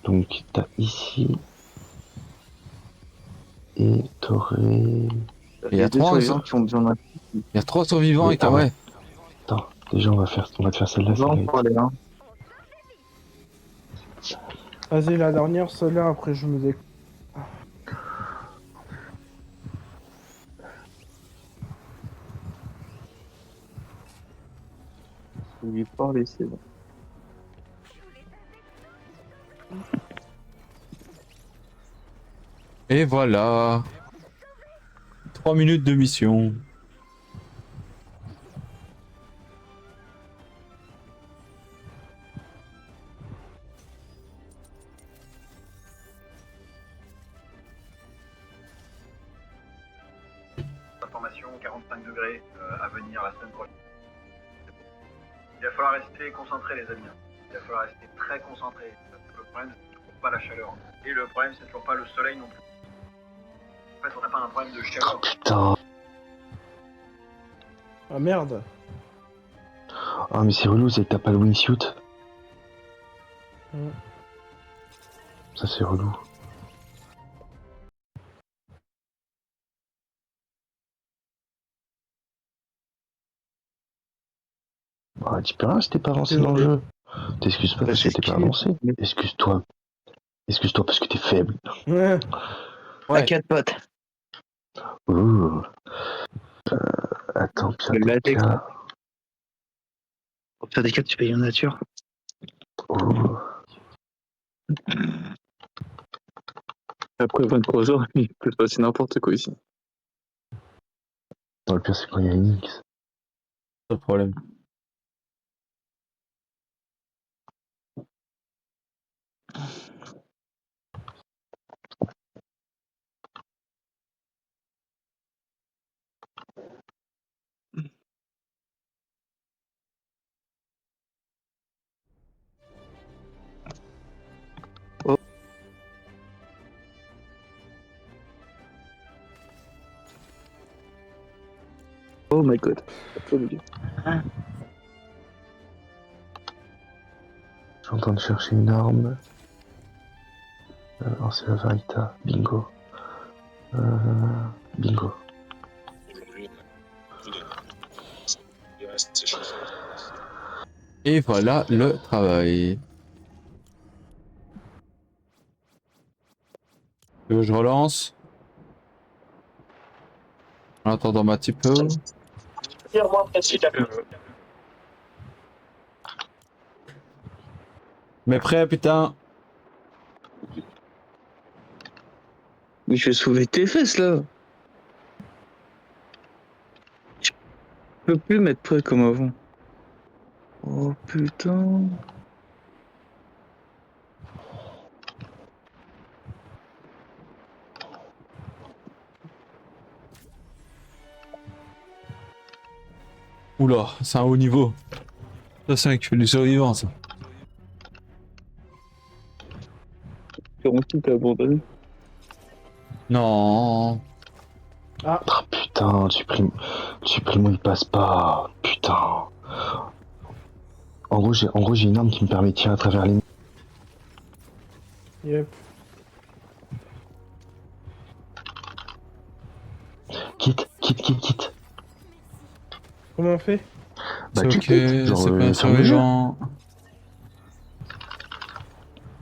Donc, t'as ici... Et t'aurais... Il y a trois gens qui ont besoin d'un... Il y a 3 survivants et ouais. Attends, déjà, on va te faire celle-là. Vas-y, la dernière, celle-là, après je me découpe. Je lui parle, c'est bon. Et voilà. 3 minutes de mission. Information 45 degrés à venir la semaine prochaine. Il va falloir rester concentré les amis. Il va falloir rester très concentré. Le problème c'est toujours pas la chaleur. Et le problème c'est toujours pas le soleil non plus. En fait on n'a pas un problème de chaleur. Putain. Ah merde. Ah mais c'est relou, c'est que t'as pas le wingsuit. Ça c'est relou. Bah dis pas rien si t'es pas avancé dans le jeu. T'excuses pas parce que t'es pas avancé. Excuse-toi. Excuse-toi parce que t'es faible. Ouais. T'inquiète pote. Ouh. Attends, Le latex. Pia. Pour faire des cas, tu payes en nature. Ouh. Après 23 heures, il peut se passer n'importe quoi ici. Non, le pire c'est quand il y a une X. Pas de problème. Oh my god. Je suis en train de chercher une arme. Alors c'est la Varita. Bingo. Bingo. Et voilà le travail. Tu veux que je relance? En attendant un petit peu. Mais prêt, putain. Mais je vais sauver tes fesses là. Je peux plus mettre prêt comme avant. Oh putain. Oula, c'est un haut niveau. Ça, c'est un qui fait du survivant, ça. C'est qui t'a abandonné. Non. Ah putain, le supprimo il passe pas. Putain. En gros, j'ai une arme qui me permet de tirer à travers les. Yep. Quitte. Comment on fait? C'est quitte, ok, genre, c'est pas un ferme le jeu. survivant.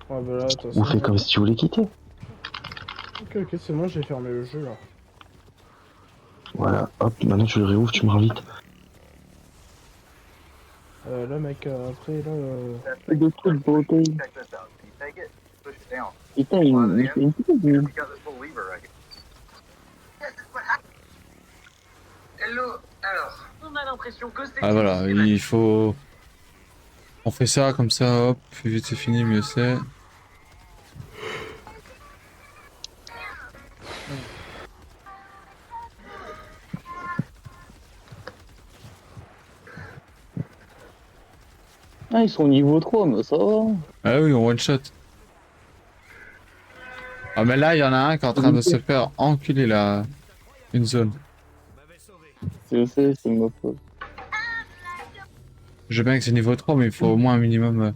Ouais, bah là, de toute Ou façon, fais comme si tu voulais quitter. Ok, c'est bon, j'ai fermé le jeu là. Voilà, hop, maintenant tu le réouvres, tu me ravites. Là, mec, après, là. Fais des trucs beauté. Putain, il fait une petite vue. Hello, alors, on a l'impression que c'est... Ah voilà, il faut... On fait ça, comme ça, hop, plus vite c'est fini, mieux c'est. Ah, ils sont au niveau 3, mais ça va. Ah oui, on one shot. Ah mais là, il y en a un qui est en train de se faire enculer là. Une zone. Je sais, c'est ma faute. Je veux bien que c'est niveau 3, mais il faut au moins un minimum...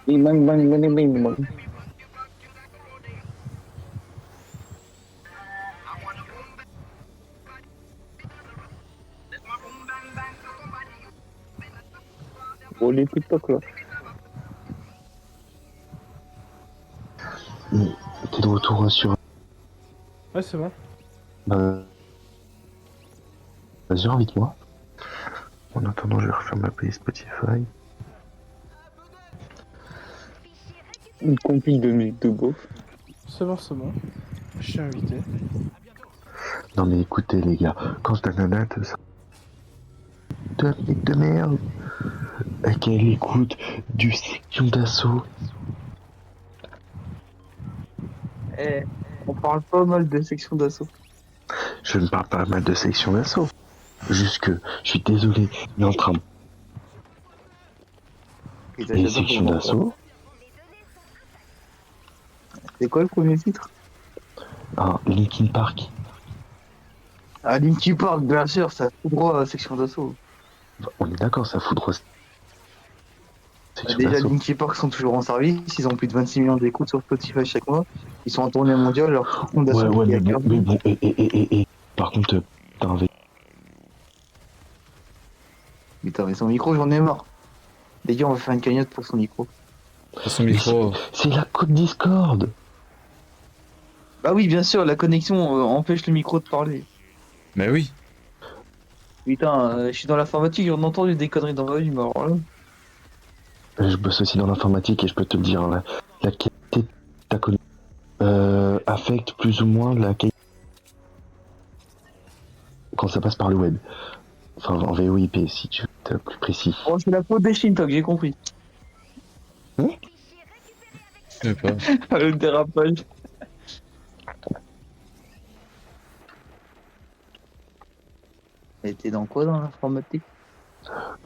Bing bang bang bang bang bang. Bon, les TikTok là. T'es de retour sur. Ouais, c'est bon. Bah. Vas-y, invite-moi. En attendant, je vais refaire ma playlist Spotify. Une compil de musique de beauf. C'est bon. Je suis invité. Non mais écoutez les gars, quand ta nana te sort de mec de merde et qu'elle écoute du section d'assaut. Eh, on parle pas mal de section d'assaut. Je ne parle pas mal de section d'assaut. Juste que, je suis désolé, mais en train les sections d'assaut. C'est quoi le premier titre? Ah, Linkin Park. Ah, Linkin Park, bien sûr, ça fout droit à la section d'assaut. On est d'accord, ça fout droit. Déjà, Linkin Park sont toujours en service, ils ont plus de 26 millions d'écoutes sur Spotify chaque mois. Ils sont en tournée mondiale, leur section d'assaut. Ouais, mais bon, et. Par contre, t'as un Putain, mais son micro, j'en ai marre. D'ailleurs, on va faire une cagnotte pour son micro. Pour son micro. C'est la code Discord. Bah oui, bien sûr, la connexion empêche le micro de parler. Mais oui. Putain, je suis dans l'informatique, j'en ai entendu des conneries dans ma vie, mais alors là... Je bosse aussi dans l'informatique et je peux te le dire, hein, la qualité de ta connexion affecte plus ou moins la qualité quand ça passe par le web. Enfin, en VoIP, si tu veux être plus précis. Oh, c'est la faute des Shintok, j'ai compris. Je sais pas. Le dérapage. Et t'es dans quoi dans l'informatique?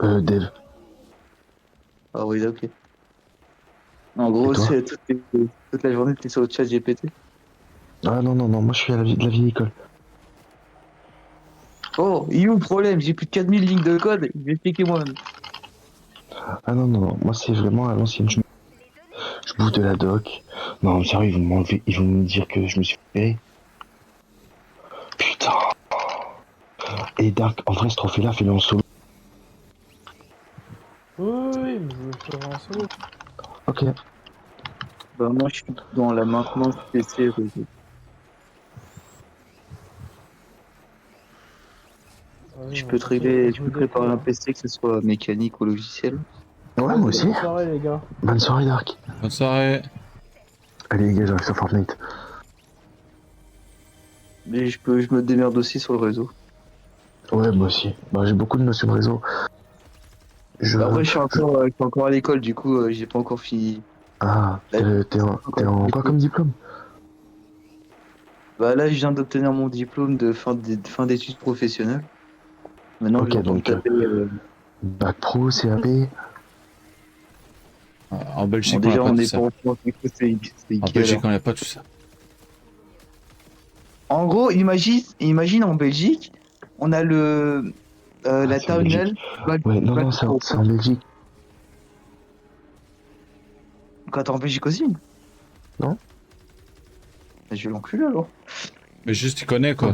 Dev. Ah oui, ok. En gros, c'est toute la journée, t'es sur le chat GPT. Ah non, moi je suis à de la vieille école. Oh, il est où le problème? J'ai plus de 4000 lignes de code, je vais expliquer moi-même. Ah non, moi c'est vraiment à l'ancienne. Je bouffe de la doc. Non, mais sérieux, ils vont m'enlever, ils vont me dire que je me suis fait. Putain. Et Dark, en vrai, ce trophée-là, fais-le en solo. Oui, mais je vais faire un solo. Ok. Bah moi je suis dans la maintenance PC réseau. Je peux te régler, tu peux préparer un PC, que ce soit mécanique ou logiciel. Ouais, moi aussi. Bonne soirée, les gars. Bonne soirée, Dark. Bonne soirée. Allez, les gars, j'arrive sur Fortnite. Mais je me démerde aussi sur le réseau. Ouais, moi aussi. Bah, j'ai beaucoup de notions de réseau. Après, je suis encore à l'école, du coup, j'ai pas encore fini. Ah, t'es en quoi comme diplôme? Bah là, je viens d'obtenir mon diplôme de fin d'études professionnelles. Maintenant, Ok, je vais donc taper. bac pro, CAP. En Belgique, Bon, déjà, on on n'a est pas pas tout ça. en France, c'est En Belgique, on n'a pas tout ça. En gros, imagine en Belgique, on a la C'est en Belgique. terminale. Ouais, non, c'est en Belgique. Quand t'es en Belgique aussi? Non. Bah, je vais l'enculer alors. Mais juste, tu connais quoi.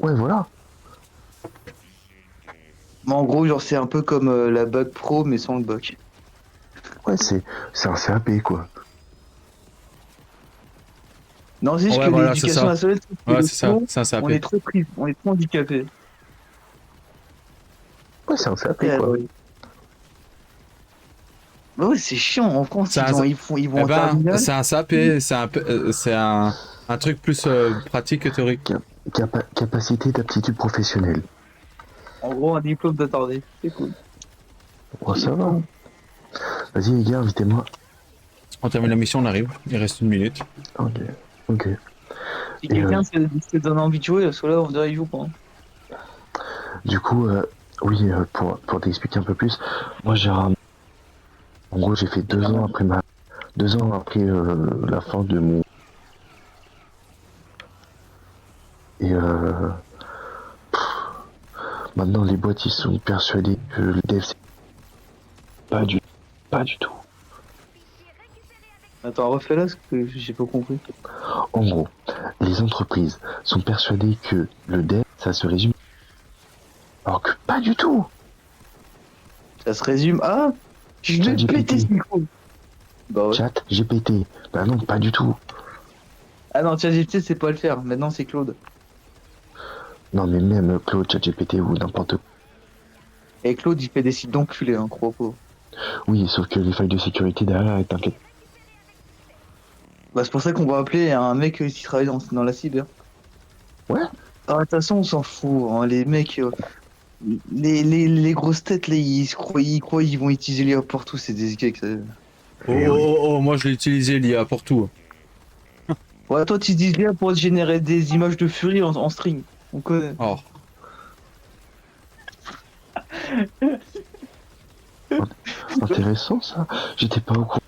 Ouais, voilà. Mais en gros, genre, c'est un peu comme la bac pro, mais sans le bac. Ouais, c'est un CAP quoi. Non, c'est juste Ouais, que voilà, l'éducation c'est ça. nationale, Ouais, c'est ça, c'est un CAP. on est trop pris, on est trop handicapés. Ouais, c'est un CAP quoi. Ouais. Bah ouais, c'est chiant. En France, C'est un- ils vont Eh en ben, terminale. c'est un CAP, c'est un truc plus pratique que théorique. Capacité d'aptitude professionnelle. En gros, un diplôme d'attardé. C'est cool. Oh, ça va. Vas-y, les gars, invitez-moi. On termine la mission, on arrive. Il reste 1 minute. Ok. Si quelqu'un se donne envie de jouer, parce que là, on dirait qu'il joue pas. Du coup, oui, pour t'expliquer un peu plus, moi en gros, j'ai fait 2 ans après la fin de mon. Et maintenant, les boîtes, ils sont persuadés que le dev, c'est pas du tout. Attends, refais-la, parce que j'ai pas compris. En gros, les entreprises sont persuadées que le dev, ça se résume. Alors que pas du tout. Ça se résume à. Je vais péter ce micro. Bah ouais. Chat GPT. Bah non, pas du tout. Ah non, ChatGPT, c'est pas le faire. Maintenant, c'est Claude. Non, mais même Claude, ChatGPT ou n'importe quoi. Et Claude, il fait des sites d'enculés, hein, crois pas. Oui, sauf que les failles de sécurité derrière, t'inquiète. Bah, c'est pour ça qu'on va appeler un mec qui travaille dans la cyber. Ouais. Ah, de toute façon, on s'en fout. Hein, les mecs, les grosses têtes, là, ils croient qu'ils vont utiliser l'IA pour tout. C'est des geeks. Oh, moi je l'ai utilisé l'IA pour tout. Ouais, toi, tu dis l'IA pour générer des images de Fury en string. On connaît. Oh. Intéressant ça. J'étais pas au courant.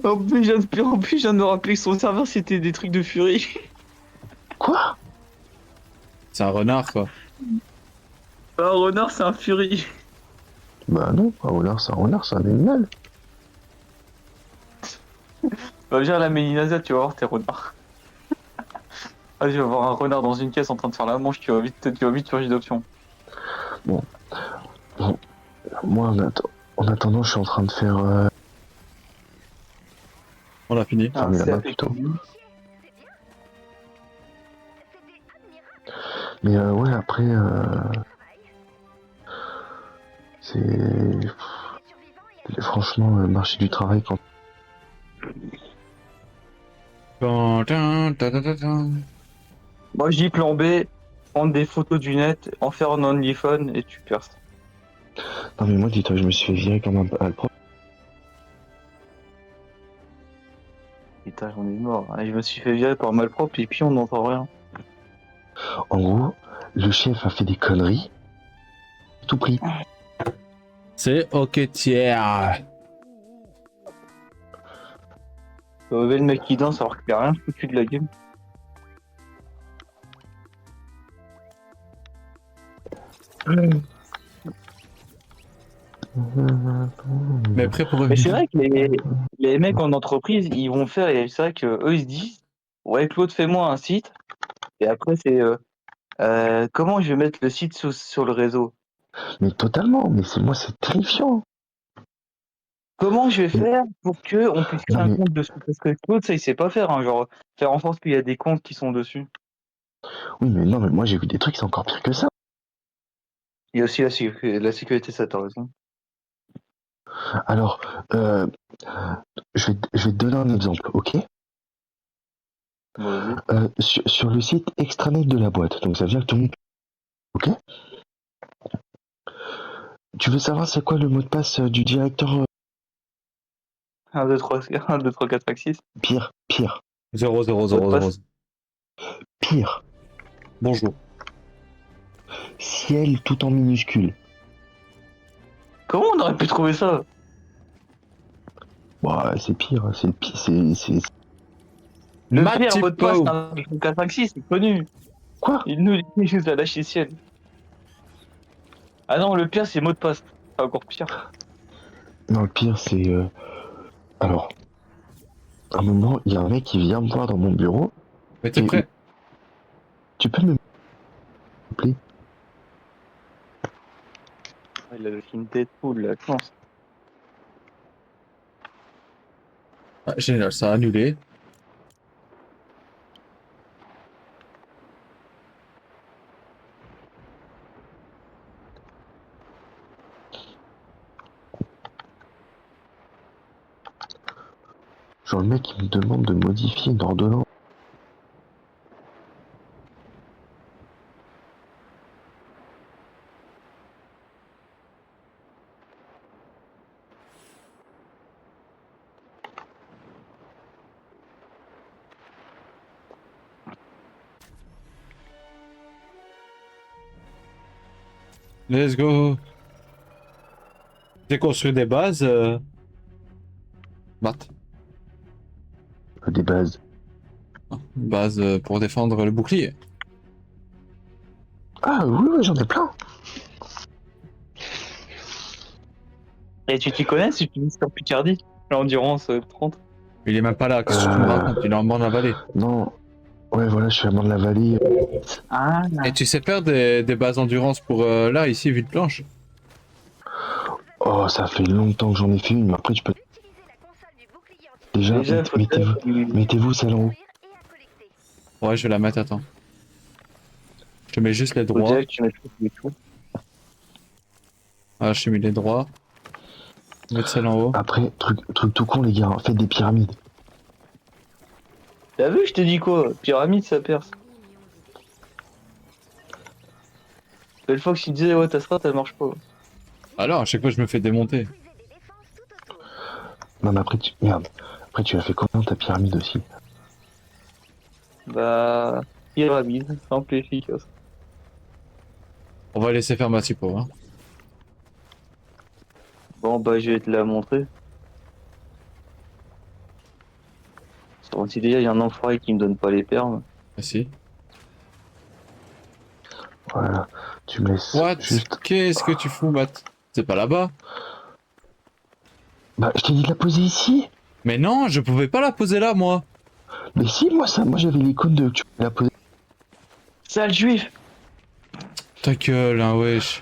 En plus, je viens de me rappeler que son serveur, c'était des trucs de Fury. Quoi? C'est un renard quoi. Un renard, c'est un Fury. Bah non, un renard, c'est un animal. Bah, viens à la Mélinazia, tu vas voir tes renards. Ah, je vais voir un renard dans une caisse en train de faire la manche, tu vas vite changer d'option. Bon. Moi, en attendant, je suis en train de faire. On a fini. Fermer la main plutôt. Mais ouais, après, c'est. Franchement, le marché du travail, quand. Moi, je dis plan B, prendre des photos du net, en faire un OnlyFans et tu perces. Non, mais moi, dis-toi, je me suis fait virer comme un malpropre. Putain, j'en ai mort. Je me suis fait virer par malpropre et puis on n'entend rien. En gros, le chef a fait des conneries. Tout pris. C'est ok, tiers. Le mec qui danse alors qu'il a rien foutu de la game. Mais prêt pour Mais revenir. c'est vrai que les mecs en entreprise, ils vont faire, et c'est vrai que eux ils se disent, ouais Claude, fais-moi un site, et après c'est comment je vais mettre le site sur le réseau? Mais totalement, mais c'est terrifiant. Comment je vais faire pour que on puisse créer un compte dessus? Parce que Claude, ça il sait pas faire, hein, genre faire en sorte qu'il y a des comptes qui sont dessus. Oui, mais non, mais moi j'ai vu des trucs, c'est encore pire que ça. Il y a aussi la sécurité, ça t'as raison. Alors, je vais te donner un exemple, ok? Vas-y. Sur le site extranet de la boîte, donc ça veut dire que tout le monde... Ok? Tu veux savoir c'est quoi le mot de passe du directeur 1, 2, 3, 1, 2, 3, 4, 5, 6. Pire. 0, 0, 0, 0. Pire. Bonjour. Ciel tout en minuscule. Comment on aurait pu trouver ça? Bah, c'est pire, c'est le pire, Le Matt pire mot de passe, Tipo. c'est 1, 2, 3, 4, 5, 6, c'est connu. Quoi? Il nous dit juste à lâcher ciel. Ah non, le pire, c'est mot de passe. C'est encore pire. Non, le pire, c'est... Alors, à un moment, il y a un mec qui vient me voir dans mon bureau. Mais t'es prêt? Tu peux me appeler? Il a le film Deadpool, la chance. Ah, génial, ça a annulé. Genre le mec qui me demande de modifier une ordonnance. Let's go. J'ai construit des bases. Matt. Des bases. Une base pour défendre le bouclier. Ah oui, j'en ai plein. Et tu t'y connais si tu vis sur Picardie? L'endurance 30. Il est même pas là, qu'est-ce que tu me racontes? Il est en bord de la vallée. Non. Ouais, voilà, je suis à bord de la vallée. Ah. Et tu sais faire des bases endurance pour là, ici, vide planche? Oh, ça fait longtemps que j'en ai fait une, mais après tu peux... Déjà, mettez-vous celle en haut. Ouais, je vais la mettre, attends. Je te mets juste les droits. Ah, je t'ai mis les droits. Mettre celle en haut. Après, truc tout con les gars, faites des pyramides. T'as vu, je te dis quoi? Pyramide, ça perce. Belle fois que tu disais, ouais, ta strat, elle marche pas. Alors, à chaque fois, je me fais démonter. Non, mais après, merde. Après, tu as fait combien ta pyramide aussi? Bah... Pyramide, simple et efficace. On va laisser faire ma typo, hein. Bon, bah, je vais te la montrer. Sur Antilia, il y a un enfoiré qui me donne pas les perles. Merci. Voilà, tu me laisses What? juste... Qu'est-ce que tu fous, Matt? C'est pas là-bas? Bah, je t'ai dit de la poser ici. Mais non, je pouvais pas la poser là, moi. Mais si, moi j'avais l'icône de... Tu peux la poser... Sale juif! Ta gueule, hein, wesh.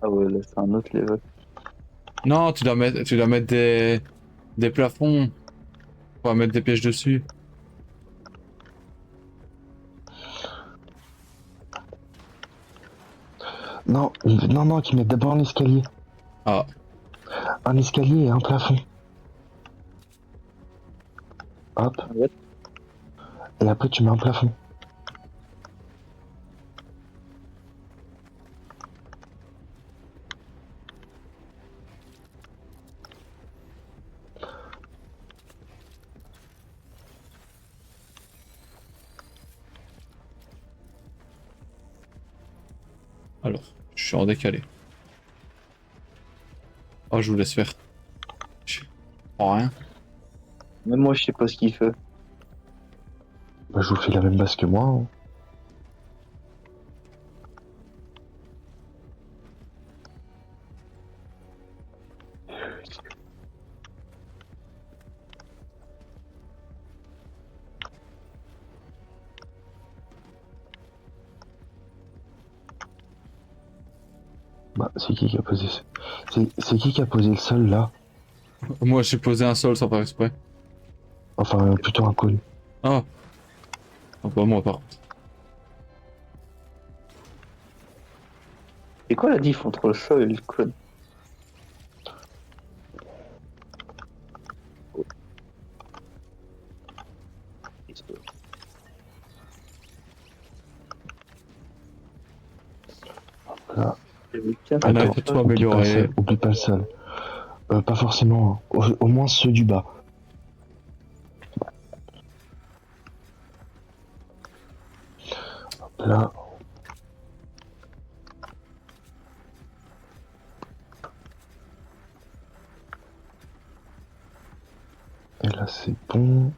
Ah ouais, là, c'est un autre level. Non, tu dois mettre des plafonds. On va mettre des pièges dessus. Non, qu'ils mettent d'abord un escalier. Ah. Un escalier et un plafond. Hop. Et après tu mets un plafond. Alors, je suis en décalé. Oh, je vous laisse faire. Oh, rien. Même moi, je sais pas ce qu'il fait. Bah, je vous fais la même base que moi. Hein. Bah, c'est qui a posé c'est qui a posé le sol là? Moi j'ai posé un sol sans faire exprès. Enfin, plutôt un col. Ah. Oh, pas moi par contre. C'est quoi la diff entre le sol et le code? Là. Attends, oublie pas le sol. Pas forcément, hein. Au moins ceux du bas. Hop là. Et là c'est bon.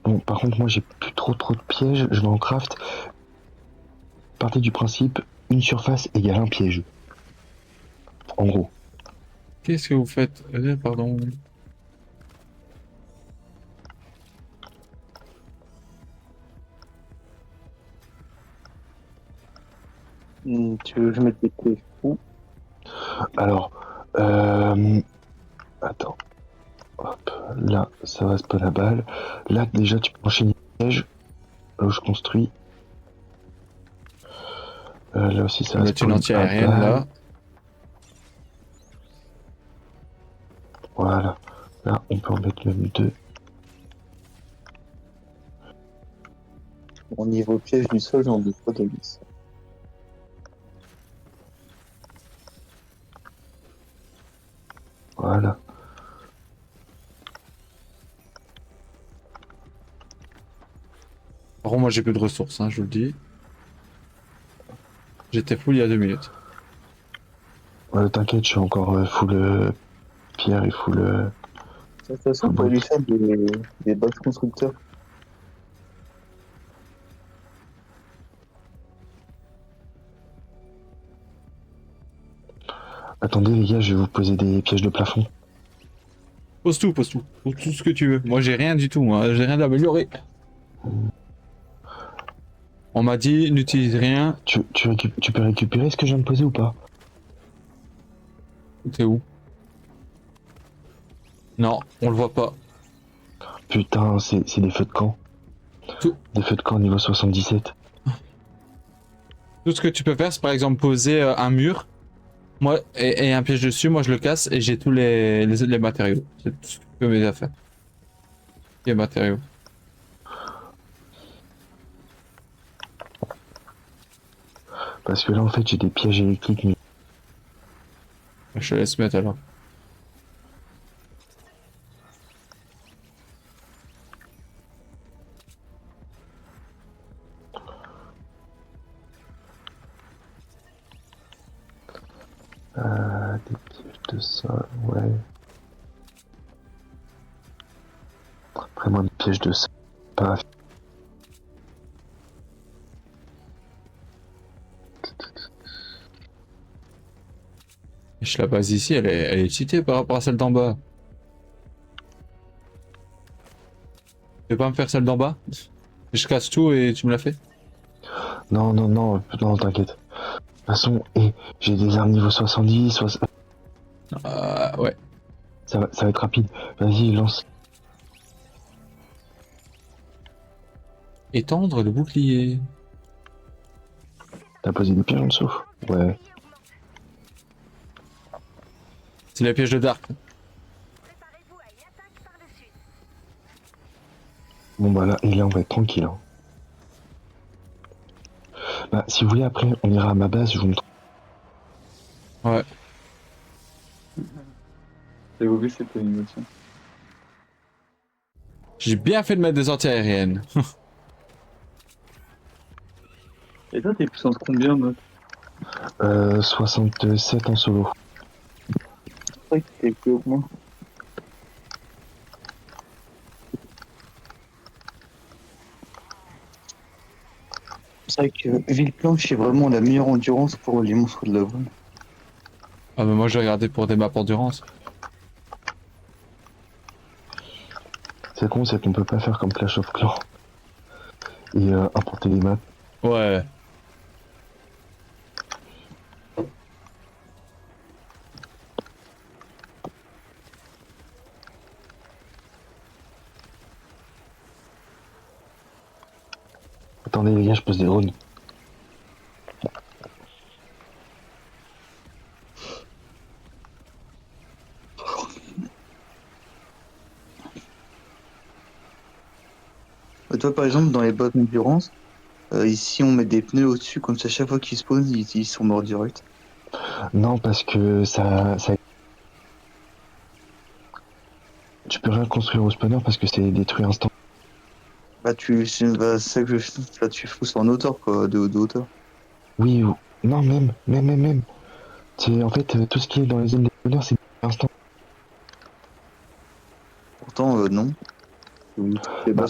Bon, par contre, moi j'ai plus trop de pièges, je vais en craft. Partez du principe, une surface égale un piège. En gros. Qu'est-ce que vous faites? Pardon. Tu veux que je mette des pièges où? Alors, attends. Hop, là, ça va spawn la balle. Là, déjà, tu peux enchaîner les pièges. Là où je construis. Là aussi, ça va spawn une anti-aérienne là. Voilà. Là, on peut en mettre même deux. Au niveau piège du sol, j'en doute pas de lisse. Voilà. Par contre, moi j'ai plus de ressources, hein, je vous le dis. J'étais full il y a 2 minutes. Ouais, t'inquiète, je suis encore full pierre et full. De toute façon, pour lui faire des bases constructeurs. Attendez les gars, je vais vous poser des pièges de plafond. Pose tout. Pose tout ce que tu veux. Moi j'ai rien du tout, moi j'ai rien d'amélioré. On m'a dit n'utilise rien. Tu peux récupérer ce que je viens de poser ou pas? T'es où? Non, on le voit pas. Putain, c'est des feux de camp. Tout. Des feux de camp niveau 77. Tout ce que tu peux faire, c'est par exemple poser un mur. Moi, et un piège dessus, moi je le casse et j'ai tous les matériaux. C'est tout ce que je peux m'aider à faire. Les matériaux. Parce que là en fait j'ai des pièges électriques. Je te laisse mettre alors. Des pièges de sol, ouais. Après moi des pièges de sol, pas. La base ici, elle est cheatée par rapport à celle d'en bas. Tu veux pas me faire celle d'en bas? Je casse tout et tu me la fais? Non, t'inquiète. De toute façon, j'ai des armes niveau 70, ouais. Ça va être rapide. Vas-y, lance. Étendre le bouclier. T'as posé des pièges en dessous? Ouais. C'est les pièges de Dark. Bon bah là, et là on va être tranquille. Hein. Bah, si vous voulez, après, on ira à ma base, je vous montre. Ouais. J'avais oublié cette animation. J'ai bien fait de mettre des anti-aériennes. Et toi, t'es puissance combien, meuf? 67 en solo. C'est vrai que t'es plus haut que moi. C'est vrai que Villeplanche est vraiment la meilleure endurance pour les monstres de la brume. Ah mais moi j'ai regardé pour des maps endurance. C'est con, c'est qu'on peut pas faire comme Clash of Clans et importer les maps. Ouais. Attendez les gars, je pose des drones. Toi par exemple dans les bottes d'endurance, ici on met des pneus au-dessus comme ça chaque fois qu'ils spawnent ils sont morts direct. Non parce que ça... Tu peux rien construire au spawner parce que c'est détruit instant. Bah c'est ça que tu fous en hauteur quoi, de hauteur. Oui, non même. C'est en fait tout ce qui est dans les zones des spawners c'est détruit instant. Pourtant non. Bah,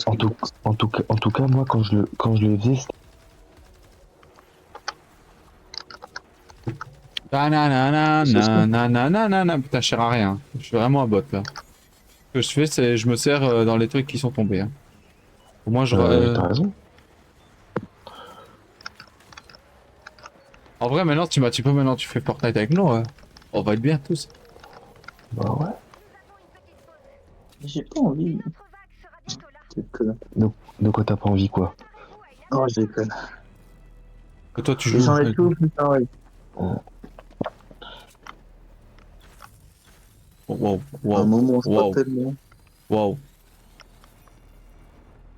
en tout cas moi quand je le faisais c'était... Nanana, putain, je sers à rien. Je suis vraiment un bot là. Ce que je fais, c'est je me sers dans les trucs qui sont tombés. Hein. Au moins, je. T'as raison. En vrai, maintenant, tu fais Fortnite avec nous. On va être bien tous. Bah ouais. J'ai pas envie. De quoi t'as pas envie quoi? Oh je déconne. Et toi, tu joues. J'en ai tout pareil. Wow. Un moment, c'est pas tellement. Wow. Faut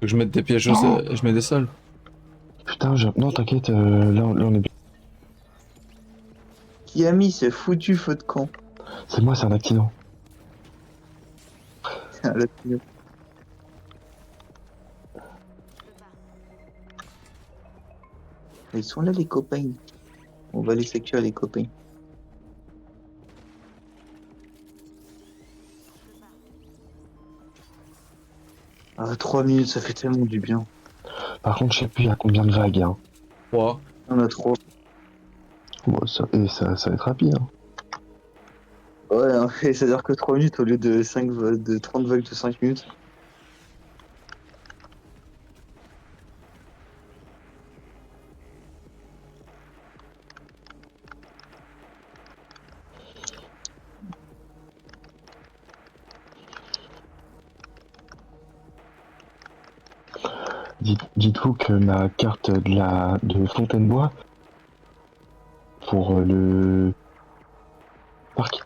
que je mette des pièges, je mets des sols. Putain, non t'inquiète, là on est bien. Qui a mis ce foutu feu de camp? C'est moi, c'est un accident. C'est un accident. Ils sont là les copains. On va les sécuriser les copains. Ah, 3 minutes, ça fait tellement du bien. Par contre, je sais plus il y a combien de vagues. Hein. 3. On a 3. Bon, ça va être rapide. Hein. Ouais, hein, c'est-à-dire que 3 minutes au lieu de 30 vagues de 5 minutes. Dites-vous que ma carte de Fontainebleau pour le parc.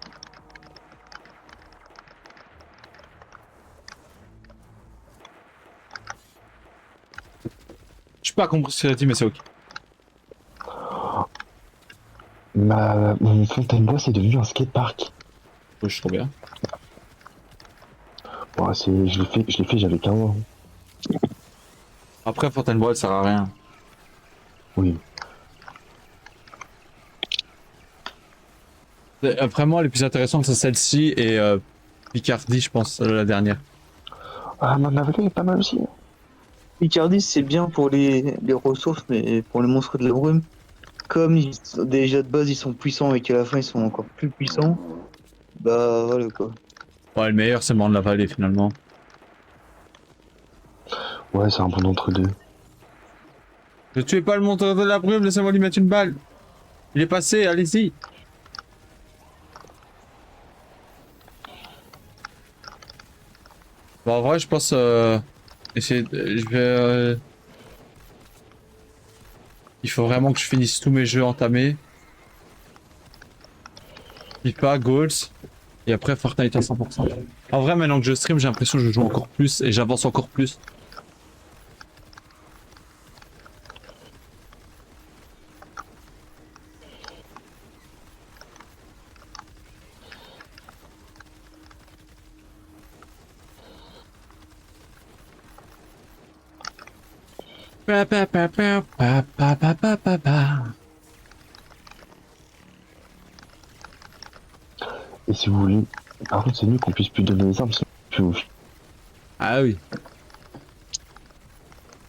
Je pas compris ce que tu as dit, mais c'est ok. Mon Fontainebleau c'est devenu un skatepark. Oui, je trouve bien. Bon, je l'ai fait, j'avais 15 ans. Après, Fontainebleau, elle sert à rien. Oui. Vraiment, les plus intéressantes, c'est celle-ci et Picardie, je pense, la dernière. Ah, Manavelo est pas mal aussi. Picardie, c'est bien pour les ressources, mais pour les monstres de la brume, comme déjà de base ils sont puissants et qu'à la fin ils sont encore plus puissants, bah voilà quoi. Ouais, le meilleur, c'est le de la vallée finalement. Ouais, c'est un bon entre deux. Ne tuez pas le monstre de la brume, laissez-moi lui mettre une balle. Il est passé, allez-y. Bon, en vrai, je pense je vais il faut vraiment que je finisse tous mes jeux entamés. FIFA, Goals. Et après Fortnite à 100%. En vrai, maintenant que je stream, j'ai l'impression que je joue encore plus et j'avance encore plus. Et si vous voulez, par contre, c'est mieux qu'on puisse plus donner les armes, c'est plus ouf. Ah oui.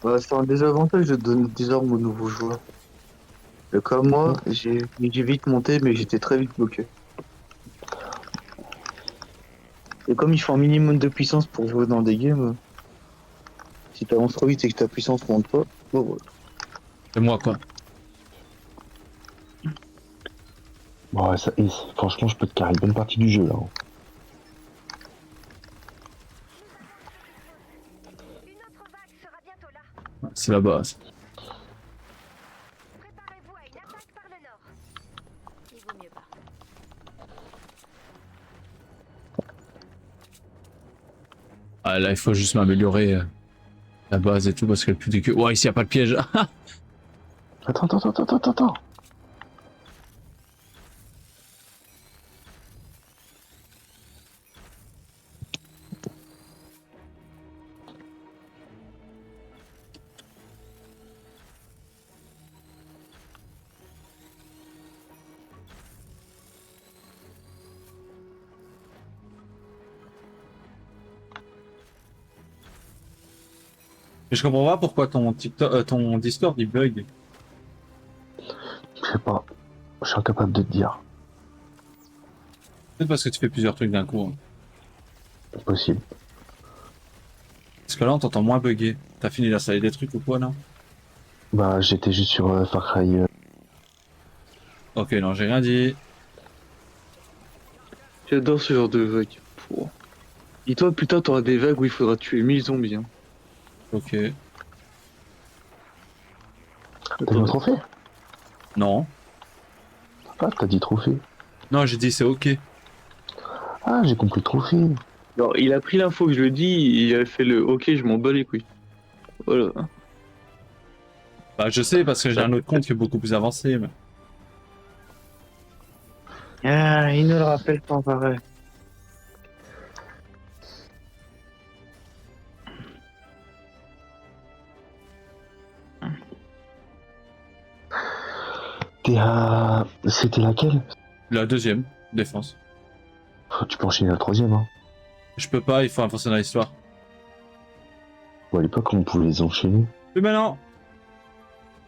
Bah, c'est un désavantage de donner des armes aux nouveaux joueurs. Comme moi, j'ai vite monté, mais j'étais très vite bloqué. Et comme il faut un minimum de puissance pour jouer dans des games, si t'avances trop vite et que ta puissance monte pas, bon voilà. C'est moi quoi. Bon, ouais, franchement, je peux te carrer une bonne partie du jeu là. C'est la base. Ah là il faut juste m'améliorer la base et tout parce que le plus de que. Ouais ici y a pas de piège. Attends. Mais je comprends pas pourquoi ton TikTok, ton Discord il bug. Je sais pas. Je suis incapable de te dire. Peut-être parce que tu fais plusieurs trucs d'un coup. Hein. Possible. Parce que là on t'entend moins bugger. T'as fini d'installer des trucs ou quoi non? Bah j'étais juste sur Far Cry. Ok non j'ai rien dit. J'adore ce genre de vagues. Dis-toi, putain, t'auras des vagues où il faudra tuer 1000 zombies. Hein. Ok. T'as dit un trophée? Non. Ah, t'as dit trophée. Non j'ai dit c'est ok. Ah, j'ai compris trophée. Alors, il a pris l'info que je lui ai dit, il a fait le ok, je m'en bats les couilles. Voilà. Bah je sais parce que j'ai un autre compte qui est beaucoup plus avancé. Mais... Ah, il ne le rappelle pas pareil. C'était laquelle? La deuxième, défense. Tu peux enchaîner la troisième, hein. Je peux pas, il faut avancer dans l'histoire. Bon, à l'époque, on pouvait les enchaîner. Plus maintenant.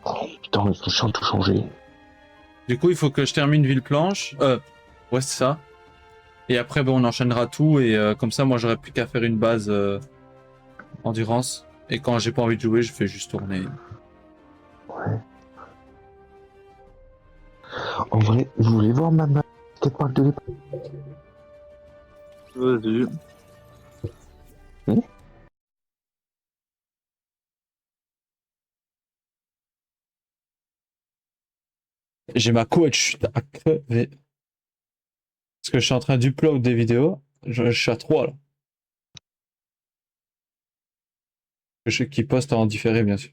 Oh, putain, ils sont chiants de tout changer. Du coup, il faut que je termine Ville Planche. Ouais, c'est ça. Et après, bon, on enchaînera tout. Et comme ça, moi, j'aurais plus qu'à faire une base endurance. Et quand j'ai pas envie de jouer, je fais juste tourner. Ouais. En vrai, vous voulez voir ma peut-être pas de l'époque? Vas-y. J'ai ma coach à crever. Parce que je suis en train d'upload des vidéos. Je suis à 3 là. Qui poste en différé, bien sûr.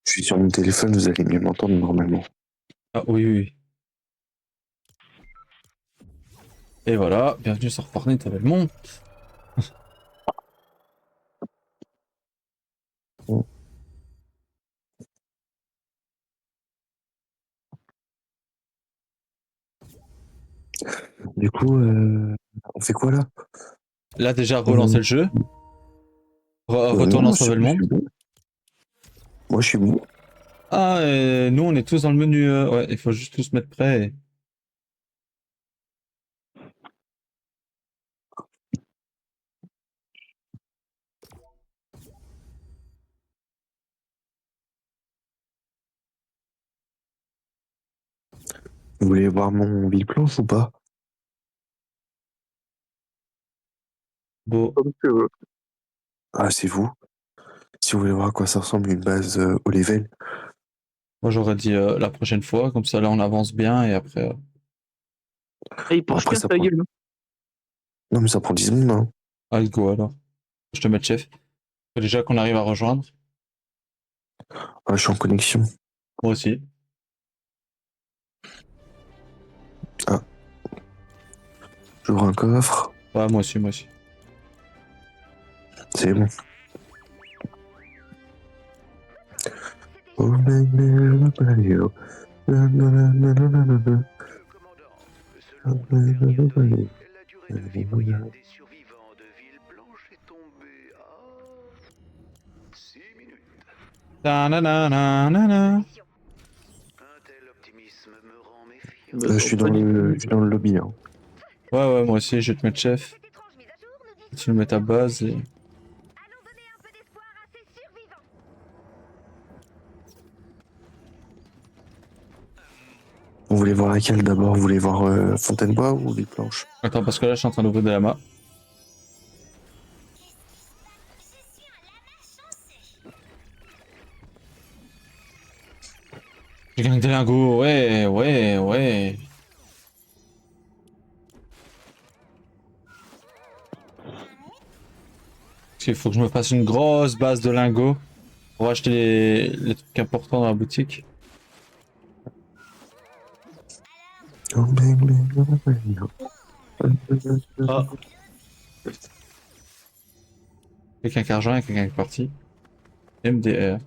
Je suis sur mon téléphone, vous allez mieux m'entendre normalement. Ah oui, oui. Et voilà, bienvenue sur Fortnite avec mon. Du coup, on fait quoi là? Là déjà relancer le jeu. Retourne en sauver le monde. Moi je suis bon. Ah, nous on est tous dans le menu. Ouais, il faut juste tous mettre prêt. Vous voulez voir mon ville planche ou pas? Bon. Ah, c'est vous. Si vous voulez voir à quoi ça ressemble une base au level. Moi j'aurais dit la prochaine fois, comme ça là on avance bien et après. Il pense après, ça ta gueule. Non, mais ça prend 10 secondes, hein. Allez, go alors. Je te mets chef. Faut déjà qu'on arrive à rejoindre. Ah, je suis en connexion. Moi aussi. Ah. J'ouvre un coffre. Ouais, moi aussi, moi aussi. C'est bon. Oh, baby, baby, oh. Na, na, na, na, na, na, na. Oh, baby, baby. La durée de vie moyenne des survivants de Villeblanche est tombée à 6 minutes. Ta-na-na-na-na-na. Un tel optimisme me rend méfiant. Je suis dans le lobby. Hein. Ouais, moi aussi, je vais te mettre chef. Tu me mets ta base et... Vous voulez voir laquelle d'abord? Vous voulez voir Fontainebois ou Villeblanche? Attends, parce que là, je suis en train d'ouvrir des lamas. Je gagne des lingots, ouais. Parce qu'il faut que je me fasse une grosse base de lingots pour acheter les trucs importants dans la boutique. Oh, baby, baby, oh. Ah. Quelqu'un qui a rejoint et quelqu'un qui est parti. MDR.